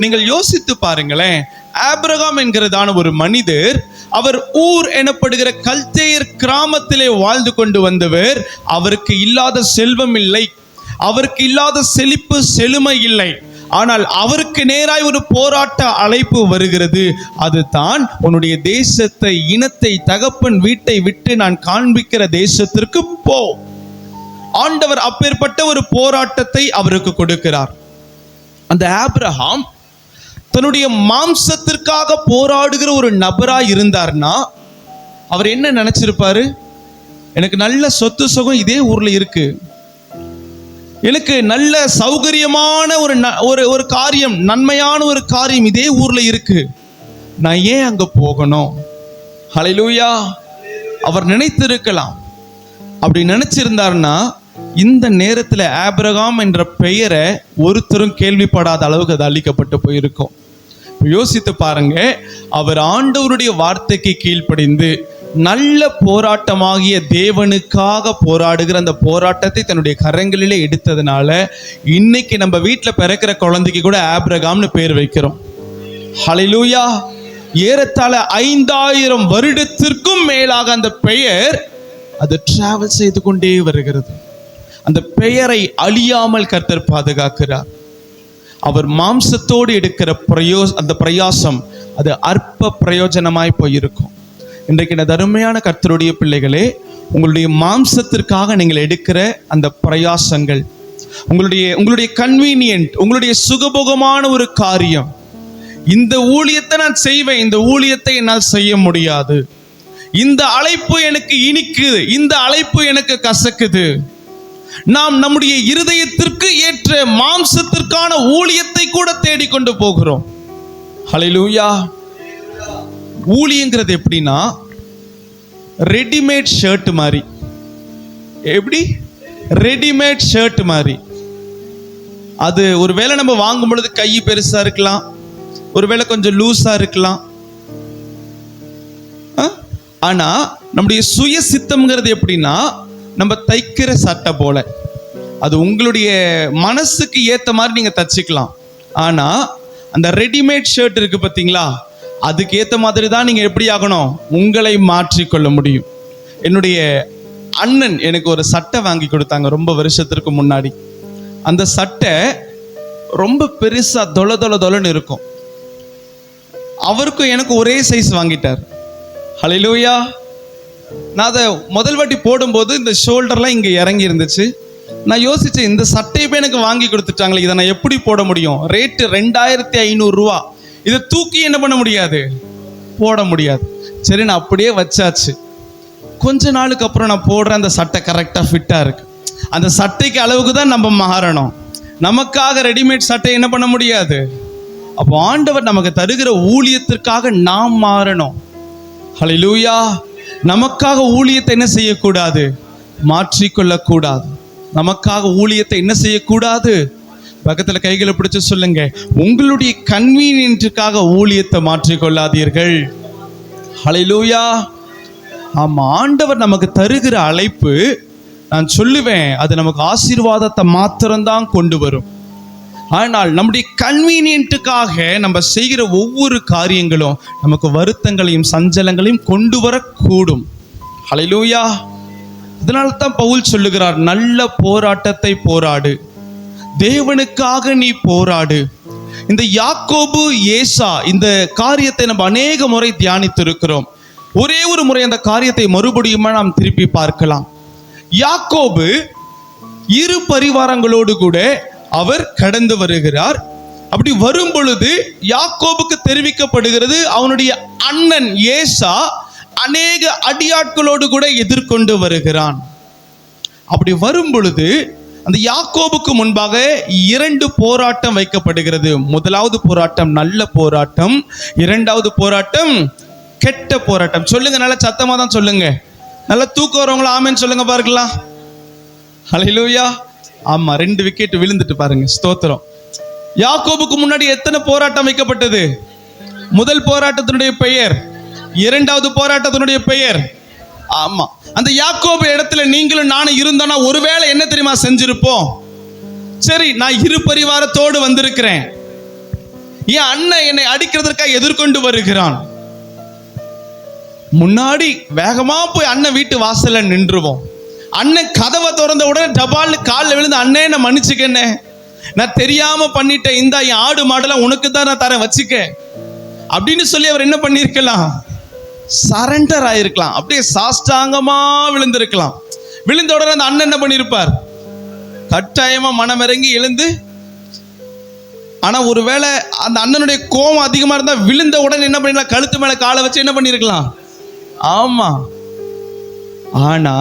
நீங்கள் யோசித்து பாருங்களேன், ஆபிரகாம் என்கிறதான ஒரு மனிதர், அவர் ஊர் எனப்படுகிற கல்தேயர் கிராமத்திலே வாழ்ந்து கொண்டு வந்தவர். அவருக்கு இல்லாத செல்வம் இல்லை, அவருக்கு இல்லாத செழிப்பு செழுமை இல்லை. ஆனால் அவருக்கு நேராய் ஒரு போராட்ட அழைப்பு வருகிறது. அதுதான், உன்னுடைய தேசத்தை, இனத்தை, தகப்பன் வீட்டை விட்டு நான் காண்பிக்கிற தேசத்திற்கு போ. ஆண்டவர் அப்பேற்பட்ட ஒரு போராட்டத்தை அவருக்கு கொடுக்கிறார். அந்த ஆபிரகாம் தன்னுடைய மாம்சத்திற்காக போராடுகிற ஒரு நபராய் இருந்தார்னா அவர் என்ன நினைச்சிருப்பாரு? எனக்கு நல்ல சொத்து சுகம் இதே ஊர்ல இருக்கு, எனக்கு நல்ல சௌகரியமான ஒரு காரியம், நன்மையான ஒரு காரியம் இதே ஊர்ல இருக்கு, நான் ஏன் அங்க போகணும்? ஹல்லேலூயா. அவர் நினைத்திருக்கலாம். அப்படி நினைச்சிருந்தார்னா இந்த நேரத்தில் ஆபிரகாம் என்ற பெயரை ஒருத்தரும் கேள்விப்படாத அளவுக்கு அது அளிக்கப்பட்டு போயிருக்கும். யோசித்து பாருங்க, அவர் ஆண்டவருடைய வார்த்தைக்கு கீழ்ப்படிந்து நல்ல போராட்டமாகிய தேவனுக்காக போராடுகிற அந்த போராட்டத்தை தன்னுடைய கரங்களிலே எடுத்ததுனால இன்னைக்கு நம்ம வீட்டில் பிறக்கிற குழந்தைக்கு கூட ஆபிரகாம்னு பேர் வைக்கிறோம். ஹல்லேலூயா. ஏறத்தாழ 5000 வருடத்திற்கும் மேலாக அந்த பெயர் அது டிராவல் செய்து கொண்டே வருகிறது. அந்த பெயரை அழியாமல் கர்த்தர் பாதுகாக்கிறார். அவர் மாம்சத்தோடு எடுக்கிற அந்த பிரயாசம் அது அற்ப பிரயோஜனமாய் போயிருக்கும். இன்றைக்கு இந்த அருமையான கர்த்தருடைய பிள்ளைகளே, உங்களுடைய மாம்சத்திற்காக நீங்கள் எடுக்கிற அந்த பிரயாசங்கள், உங்களுடைய கன்வீனியன்ட், உங்களுடைய சுகபோகமான ஒரு காரியம், இந்த ஊழியத்தை நான் செய்வேன், இந்த ஊழியத்தை என்னால் செய்ய முடியாது, இந்த அழைப்பு எனக்கு இனிக்குது, இந்த அழைப்பு எனக்கு கசக்குது, நாம் நம்முடைய இருதயத்திற்கு ஏற்ற மாம்சத்திற்கான ஊழியத்தை கூட தேடிக்கொண்டு போகிறோம். ஹல்லேலூயா. ஊழியங்கிறது எப்படின்னா ரெடிமேட் ஷர்ட் மாதிரி. எப்படி? ரெடிமேட் ஷர்ட் மாதிரி. அது ஒருவேளை நம்ம வாங்கும் பொழுது கை பெருசா இருக்கலாம், ஒருவேளை கொஞ்சம் லூஸா இருக்கலாம். ஆனா நம்முடைய சுய சித்தம்ங்கிறது எப்படின்னா நம்ம தைக்கிற சட்டை போல. அது உங்களுடைய மனசுக்கு ஏத்த மாதிரி நீங்க தச்சுக்கலாம். ஆனா அந்த ரெடிமேட் ஷர்ட் இருக்கு பார்த்தீங்களா, அதுக்கு ஏற்ற மாதிரி தான் நீங்கள் எப்படி ஆகணும், உங்களை மாற்றிக்கொள்ள முடியும். என்னுடைய அண்ணன் எனக்கு ஒரு சட்டை வாங்கி கொடுத்தாங்க ரொம்ப வருஷத்திற்கு முன்னாடி. அந்த சட்டை ரொம்ப பெருசா தொலைன்னு இருக்கும். அவருக்கும் எனக்கு ஒரே சைஸ் வாங்கிட்டார். ஹல்லேலூயா. நான் அதை முதல் வாட்டி போடும்போது இந்த ஷோல்டர்லாம் இங்கே இறங்கி இருந்துச்சு. நான் யோசிச்சேன், இந்த சட்டையை போய் எனக்கு வாங்கி கொடுத்துட்டாங்களே, இதை நான் எப்படி போட முடியும்? ரேட்டு 2500 ரூபா. இதை தூக்கி என்ன பண்ண முடியாது, போட முடியாது. சரி, நான் அப்படியே வச்சாச்சு. கொஞ்ச நாளுக்கு அப்புறம் நான் போடுற அந்த சட்டை கரெக்டாக ஃபிட்டாக இருக்கு. அந்த சட்டைக்கு அளவுக்கு தான் நம்ம மாறணும். நமக்காக ரெடிமேட் சட்டை என்ன பண்ண முடியாது. அப்போ ஆண்டவர் நமக்கு தருகிற ஊழியத்திற்காக நாம் மாறணும். ஹல்லேலூயா. நமக்காக ஊழியத்தை என்ன செய்யக்கூடாது, மாற்றிக்கொள்ளக்கூடாது. நமக்காக ஊழியத்தை என்ன செய்யக்கூடாது, பக்கத்துல கைகளை பிடிச்சு சொல்லுங்க, உங்களுடைய கன்வீனியன்ட்டுக்காக ஊழியத்தை மாற்றிக்கொள்ளாதீர்கள். ஹல்லேலூயா. ஆமா, ஆண்டவர் நமக்கு தருகிற அழைப்பு, நான் சொல்லுவேன், அது நமக்கு ஆசீர்வாதத்தை மாத்திரம்தான் கொண்டு வரும். ஆனால் நம்முடைய கன்வீனியன்ட்டுக்காக நம்ம செய்கிற ஒவ்வொரு காரியங்களும் நமக்கு வருத்தங்களையும் சஞ்சலங்களையும் கொண்டு வரக்கூடும். ஹல்லேலூயா. இதனால தான் பவுல் சொல்லுகிறார், நல்ல போராட்டத்தை போராடு, தேவனுக்காக நீ போராடு. இந்த யாக்கோபு ஏசா இந்த காரியத்தை நம்ம அநேக முறை தியானித்திருக்கிறோம். ஒரே ஒரு முறை அந்த காரியத்தை மறுபடியும் நாம் திருப்பி பார்க்கலாம். யாக்கோபு 2 பரிவாரங்களோடு கூட அவர் கடந்து வருகிறார். அப்படி வரும் பொழுது யாக்கோபுக்கு தெரிவிக்கப்படுகிறது, அவனுடைய அண்ணன் ஏசா அநேக அடியாட்களோடு கூட எதிர்கொண்டு வருகிறான். அப்படி வரும் பொழுது அந்த யாக்கோபுக்கு முன்பாக 2 போராட்டம் வைக்கப்படுகிறது. முதலாவது போராட்டம் நல்ல போராட்டம், 2வது போராட்டம் கெட்ட போராட்டம். சொல்லுங்க, நல்ல சத்தமா தான் சொல்லுங்க. நல்லா தூக்கம் வரவங்களா ஆமென் சொல்லுங்க பார்க்கலாம். ஹல்லேலூயா. ஆமா, 2 விக்கெட் விழுந்துட்டு பாருங்க. ஸ்தோத்திரம். யாக்கோபுக்கு முன்னாடி எத்தனை போராட்டம் வைக்கப்பட்டது? முதல் போராட்டத்தினுடைய பெயர், 2வது போராட்டத்தினுடைய பெயர். ஆமா, அந்த யாக்கோபு இடத்துல நீங்களும் நானும் இருந்தோம்னா ஒருவேளை என்ன தெரியுமா செஞ்சிருப்போம்? சரி, நான் 2 பரிவாரத்தோடு வந்திருக்கிறேன், என் அண்ணன் என்னை அடிக்கிறதற்காக எதிர்கொண்டு வருகிறான். முன்னாடி வேகமா போய் அண்ணன் வீட்டு வாசல்ல நின்றுவோம். அண்ணன் கதவை திறந்த உடனே டபால்னு காலில் விழுந்து, அண்ணே நான் மன்னிச்சுக்கண்ணே, நான் தெரியாம பண்ணிட்டேன், இந்த என் ஆடு மாடெல்லாம் உனக்கு தான் நான் தரேன் வச்சுக்க அப்படின்னு சொல்லி அவர் என்ன பண்ணிருக்கலாம், சரண்டர் ஆயிருக்கலாம். அப்படியே சாஷ்டாங்கமா விழுந்திருக்கலாம். விழுந்த உடனே அந்த அண்ணன் என்ன பண்ணிருப்பார், கட்டாயமா மனமிறங்கி எழுந்து. ஆனா ஒருவேளை அந்த அண்ணனுடைய கோபம் அதிகமா இருந்தா விழுந்த உடனே என்ன பண்ணிருக்கலாம், கழுத்து மேல காலை வச்சு என்ன பண்ணிருக்கலாம். ஆமா, ஆனா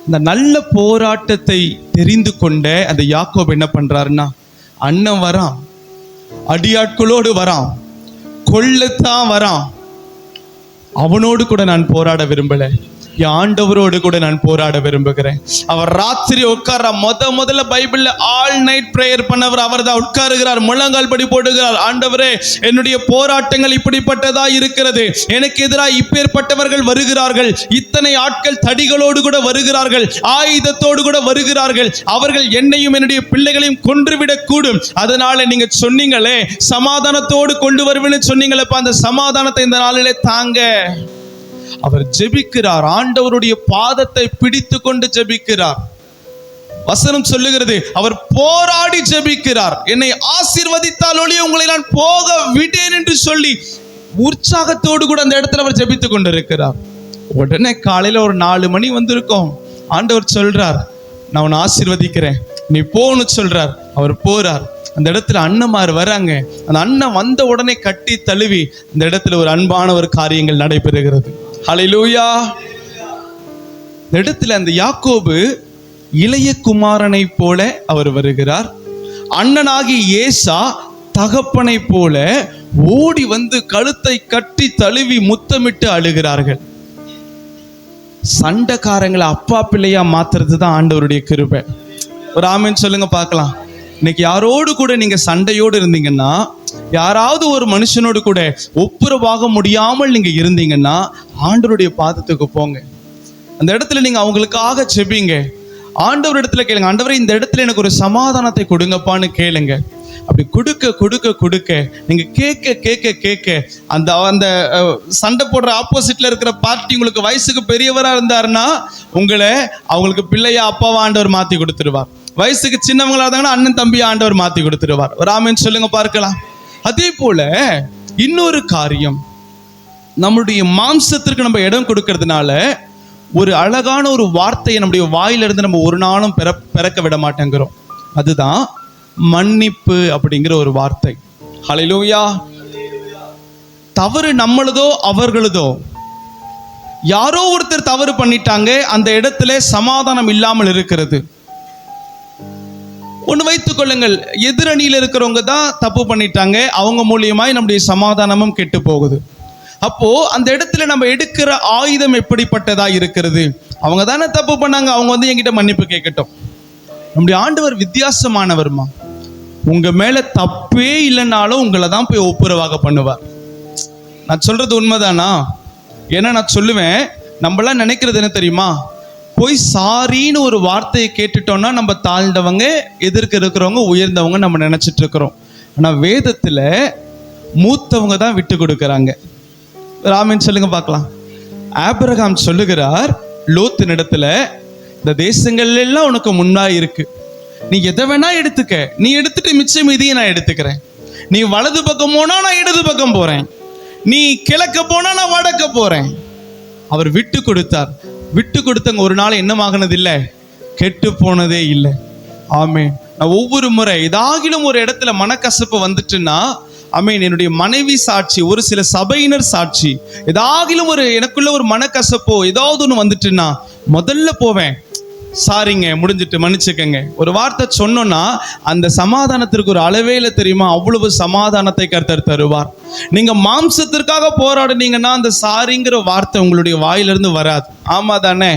இந்த நல்ல போராட்டத்தை தெரிந்து கொண்ட அந்த யாக்கோபு என்ன பண்றாருன்னா, அண்ணன் வரான், அடியாட்களோடு வரான், கொல்லத்தான் வரான், அவனோடு கூட நான் போராட விரும்பல, என் ஆண்டவரோடு கூட நான் போராட விரும்புகிறேன். அவர் ராத்திரி உட்கார முதல்ல பைபிள்ல ஆல் நைட் பிரேயர் பண்ணவர் அவர் தான். உட்காருகிறார், முழங்கால் படி போடுகிறார். ஆண்டவரே, என்னுடைய போராட்டங்கள் இப்படிப்பட்டதா இருக்கிறது, எனக்கு எதிராக இப்பேற்பட்டவர்கள் வருகிறார்கள், இத்தனை ஆட்கள் தடிகளோடு கூட வருகிறார்கள், ஆயுதத்தோடு கூட வருகிறார்கள், அவர்கள் என்னையும் என்னுடைய பிள்ளைகளையும் கொன்றுவிடக் கூடும். அதனால நீங்க சொன்னீங்களே சமாதானத்தோடு கொண்டு வருவேன்னு சொன்னீங்களேப்பா, அந்த சமாதானத்தை இந்த நாளிலே தாங்க. அவர் ஜெபிக்கிறார், ஆண்டவருடைய பாதத்தை பிடித்து கொண்டு ஜெபிக்கிறார். வசனம் சொல்லுகிறது, அவர் போராடி ஜெபிக்கிறார். என்னை ஆசீர்வதித்தால் ஒழிய உங்களை நான் போக விட்டேன் என்று சொல்லி உற்சாகத்தோடு கூட அந்த இடத்துல அவர் ஜெபித்துக் கொண்டிருக்கிறார். உடனே காலையில ஒரு 4 மணி வந்திருக்கும். ஆண்டவர் சொல்றார், நான் உன்னை ஆசீர்வதிக்கிறேன், நீ போன்னு சொல்றார். அவர் போறார். அந்த இடத்துல அண்ணன்மார் வராங்க. அந்த அண்ணன் வந்த உடனே கட்டி தழுவி இந்த இடத்துல ஒரு அன்பான ஒரு காரியங்கள் நடைபெறுகிறது. ஹல்லேலூயா. இந்த இடத்துல அந்த யாக்கோபு இளைய குமாரனை போல அவர் வருகிறார். அண்ணனாகி ஏசா தகப்பனை போல ஓடி வந்து கழுத்தை கட்டி தழுவி முத்தமிட்டு அழுகிறார்கள். சண்டைக்காரங்களை அப்பா பிள்ளையா மாத்துறது தான் ஆண்டவருடைய கிருபை. ஒரு ஆமென் சொல்லுங்க பார்க்கலாம். இன்னைக்கு யாரோடு கூட நீங்க சண்டையோடு இருந்தீங்கன்னா, யாராவது ஒரு மனுஷனோடு கூட ஒப்புரவாக முடியாமல் நீங்க இருந்தீங்கன்னா, ஆண்டவருடைய பாதத்துக்கு போங்க. அந்த இடத்துல நீங்க அவங்களுக்காக ஜெபிங்க. ஆண்டவர் இடத்துல கேளுங்க, ஆண்டவரே இந்த இடத்துல எனக்கு ஒரு சமாதானத்தை கொடுங்கப்பான்னு கேளுங்க. அப்படி கொடுக்க கொடுக்க கொடுக்க நீங்க கேட்க கேட்க கேட்க அந்த அந்த சண்டை போடுற ஆப்போசிட்ல இருக்கிற பார்ட்டி உங்களுக்கு வயசுக்கு பெரியவரா இருந்தாருன்னா உங்களை அவங்களுக்கு பிள்ளையா அப்பாவா ஆண்டவர் மாத்தி கொடுத்துருவார். வயசுக்கு சின்னவங்களா இருந்தாங்கன்னா அண்ணன் தம்பியா ஆண்டவர் மாத்தி கொடுத்துருவார். ஒரு ஆமென் சொல்லுங்க பார்க்கலாம். அதே போல இன்னொரு காரியம், நம்மளுடைய மாம்சத்திற்கு நம்ம இடம் கொடுக்கறதுனால ஒரு அழகான ஒரு வார்த்தையை நம்முடைய வாயிலிருந்து நம்ம ஒரு நாளும் பிறக்க விட மாட்டேங்கிறோம். அதுதான் மன்னிப்பு அப்படிங்கிற ஒரு வார்த்தை. ஹல்லேலூயா. தவறு நம்மளதோ அவர்களதோ, யாரோ ஒருத்தர் தவறு பண்ணிட்டாங்க, அந்த இடத்துல சமாதானம் இல்லாமல் இருக்கிறது. ஒன்று வைத்துக் கொள்ளுங்கள், எதிரணியில் இருக்கிறவங்க தான் தப்பு பண்ணிட்டாங்க, அவங்க மூலியமாய் நம்முடைய சமாதானமும் கெட்டு போகுது. அப்போ அந்த இடத்துல நம்ம எடுக்கிற ஆயுதம் எப்படிப்பட்டதா இருக்கிறது? அவங்க தானே தப்பு பண்ணாங்க, அவங்க வந்து என்கிட்ட மன்னிப்பு கேட்கட்டும். நம்முடைய ஆண்டவர் வித்தியாசமானவர்மா. உங்க மேல தப்பே இல்லைனாலும் உங்களை தான் போய் ஒப்புரவாக பண்ணுவார். நான் சொல்றது உண்மைதானா? ஏன்னா நான் சொல்லுவேன், நம்மளாம் நினைக்கிறது என்ன தெரியுமா, போய் சாரின்னு ஒரு வார்த்தையை கேட்டுட்டோம்னா நம்ம தாழ்ந்தவங்க, எதிர்க்க இருக்கிறவங்க உயர்ந்தவங்க நம்ம நினைச்சிட்டு இருக்கிறோம். ஆனா வேதத்துல மூத்தவங்க தான் விட்டு கொடுக்கறாங்க. ராமன் சொல்லுங்க பார்க்கலாம். ஆபிரகாம் சொல்லுகிறார் லோத்தின் இடத்துல, இந்த தேசங்கள் எல்லாம் உனக்கு முன்னாடி இருக்கு, நீ எதை வேணா எடுத்துக்க, நீ எடுத்துட்டு மிச்சம் மீதியை நான் எடுத்துக்கிறேன். நீ வலது பக்கம் போனா நான் இடது பக்கம் போறேன், நீ கிழக்க போனா நான் வடக்க போறேன். அவர் விட்டு கொடுத்தார். விட்டு கொடுத்தங்க ஒரு நாள் என்னமாகனது இல்லை, கெட்டு போனதே இல்லை. ஆமென். நான் ஒவ்வொரு முறை ஏதாகிலும் ஒரு இடத்துல மனக்கசப்பு வந்துட்டுன்னா, ஆமென், என்னுடைய மனைவி சாட்சி, ஒரு சில சபையினர் சாட்சி, ஏதாகிலும் ஒரு எனக்குள்ள ஒரு மனக்கசப்போ ஏதாவது ஒன்று வந்துட்டுன்னா முதல்ல போவேன், சாரிங்க, முடிஞ்சிட்டு மன்னிச்சுக்கங்க, ஒரு வார்த்தை சொன்னோன்னா அந்த சமாதானத்திற்கு ஒரு அளவே இல்லை தெரியுமா? அவ்வளவு சமாதானத்தை கர்த்தர் தருவார். நீங்க மாம்சத்திற்காக போராடுனீங்கன்னா அந்த சாரிங்கிற வார்த்தை உங்களுடைய வாயிலிருந்து வராது. ஆமா தானே?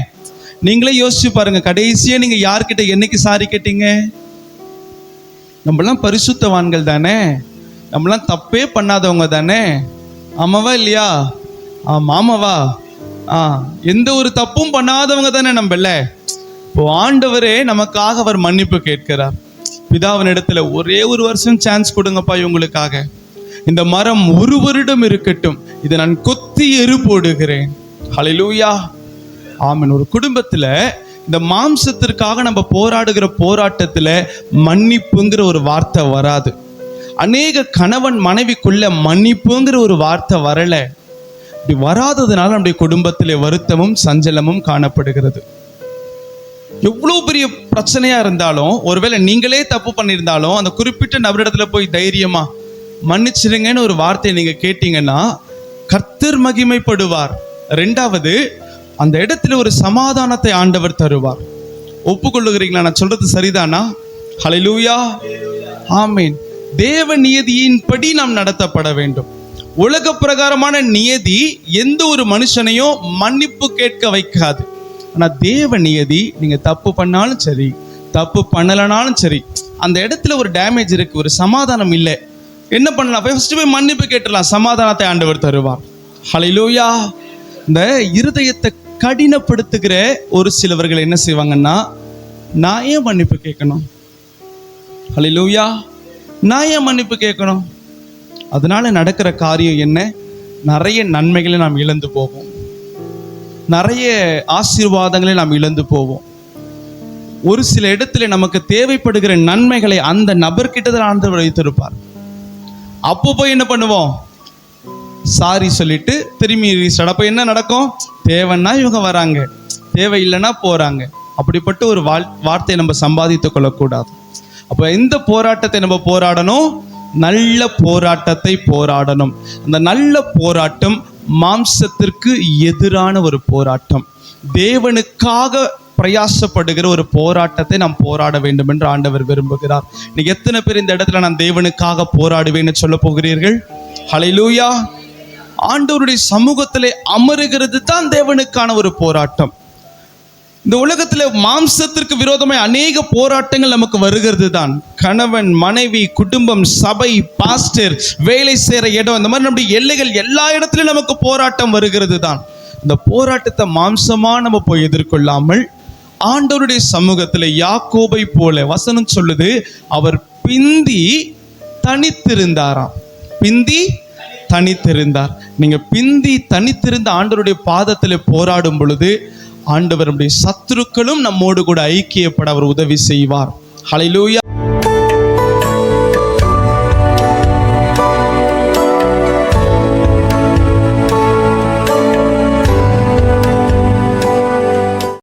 நீங்களே யோசிச்சு பாருங்க, கடைசியா நீங்க யார்கிட்ட என்னைக்கு சாரி கேட்டீங்க? நம்மளாம் பரிசுத்தவான்கள் தானே, நம்மளாம் தப்பே பண்ணாதவங்க தானே, ஆமாவா இல்லையா? ஆமாவா? எந்த ஒரு தப்பும் பண்ணாதவங்க தானே நம்மள. இப்போ ஆண்டவரே நமக்காக அவர் மன்னிப்பு கேட்கிறார். பிதாவின் இடத்துல ஒரே ஒரு வருஷம் சான்ஸ் கொடுங்கப்பா இவங்களுக்காக, இந்த மரம் 1 வருடம் இருக்கட்டும், இதை நான் கொத்தி எரு போடுகிறேன். ஹல்லேலூயா. ஆமென். ஒரு குடும்பத்துல இந்த மாம்சத்திற்காக நம்ம போராடுகிற போராட்டத்துல மன்னிப்புங்கிற ஒரு வார்த்தை வராது. அநேக கணவன் மனைவிக்குள்ள மன்னிப்புங்கிற ஒரு வார்த்தை வரல. இப்படி வராததுனால நம்முடைய குடும்பத்திலே வருத்தமும் சஞ்சலமும் காணப்படுகிறது. எவ்வளவு பெரிய பிரச்சனையா இருந்தாலும், ஒருவேளை நீங்களே தப்பு பண்ணியிருந்தாலும் அந்த குறிப்பிட்ட நபரிடத்துல போய் தைரியமா மன்னிச்சிருங்கன்னு ஒரு வார்த்தையை நீங்க கேட்டீங்கன்னா கர்த்தர் மகிமைப்படுவார். 2வது, அந்த இடத்துல ஒரு சமாதானத்தை ஆண்டவர் தருவார். ஒப்புக்கொள்ளுகிறீங்களா? நான் சொல்றது சரிதானா? ஹல்லேலூயா. ஆமென். தேவ நியதியின்படி நாம் நடத்தப்பட வேண்டும். உலக பிரகாரமான நியதி எந்த ஒரு மனுஷனையும் மன்னிப்பு கேட்க வைக்காது. ஆனா தேவ நியதி, நீங்க தப்பு பண்ணாலும் சரி தப்பு பண்ணலனாலும் சரி, அந்த இடத்துல ஒரு டேமேஜ் இருக்கு, ஒரு சமாதானம் இல்லை, என்ன பண்ணலாம்? ஃபர்ஸ்ட் போய் மன்னிப்பு கேட்டுடலாம், சமாதானத்தை ஆண்டவர் தருவார். ஹல்லேலூயா. இந்த இருதயத்தை கடினப்படுத்துகிற ஒரு சிலவர்கள் என்ன செய்வாங்கன்னா, நான் ஏன் மன்னிப்பு கேட்கணும்? ஹல்லேலூயா. நான் ஏன் மன்னிப்பு கேட்கணும்? அதனால நடக்கிற காரியம் என்ன? நிறைய நன்மைகளை நாம் இழந்து போவோம், நிறைய ஆசீர்வாதங்களை நாம் இழந்து போவோம். ஒரு சில இடத்துல நமக்கு தேவைப்படுகிற நன்மைகளை அந்த நபர்கிட்ட தான் ஆண்டவர் வைத்திருப்பார். அப்போ போய் என்ன பண்ணுவோம்? சாரி சொல்லிட்டு திரும்பி அப்போ என்ன நடக்கும்? தேவைன்னா இவங்க வராங்க, தேவையில்லைன்னா போறாங்க. அப்படிப்பட்ட ஒரு வார்த்தையை நம்ம சம்பாதித்துக் கொள்ளக்கூடாது. அப்போ இந்த போராட்டத்தை நம்ம போராடணும், நல்ல போராட்டத்தை போராடணும். அந்த நல்ல போராட்டம் மாம்சத்திற்கு எதிரான ஒரு போராட்டம், தேவனுக்காக பிரயாசப்படுகிற ஒரு போராட்டத்தை நாம் போராட வேண்டும் என்று ஆண்டவர் விரும்புகிறார். நீங்க எத்தனை பேர் இந்த இடத்துல நான் தேவனுக்காக போராடுவேன்னு சொல்ல போகிறீர்கள்? ஹல்லேலூயா. ஆண்டவருடைய சமூகத்திலே அமருகிறது தான் தேவனுக்கான ஒரு போராட்டம். இந்த உலகத்துல மாம்சத்திற்கு விரோதமாய் அநேக போராட்டங்கள் நமக்கு வருகிறது தான். கணவன், மனைவி, குடும்பம், சபை, பாஸ்டர், வேலை செய்கிற இடம், இந்த மாதிரி நம்முடைய எல்லைகள் எல்லா இடத்துலையும் நமக்கு போராட்டம் வருகிறது தான். இந்த போராட்டத்தை மாம்சமா நம்ம போய் எதிர்கொள்ளாமல் ஆண்டவருடைய சமூகத்தில் யாக்கோபை போல வசனம் சொல்லுது, அவர் பிந்தி தனித்திருந்தாராம். பிந்தி தனித்திருந்தார். நீங்க பிந்தி தனித்திருந்த ஆண்டவருடைய பாதத்தில் போராடும் பொழுது ஆண்டவருடைய சத்துருக்களும் நம்மோடு கூட ஐக்கியப்பட அவர் உதவி செய்வார். ஹல்லேலூயா.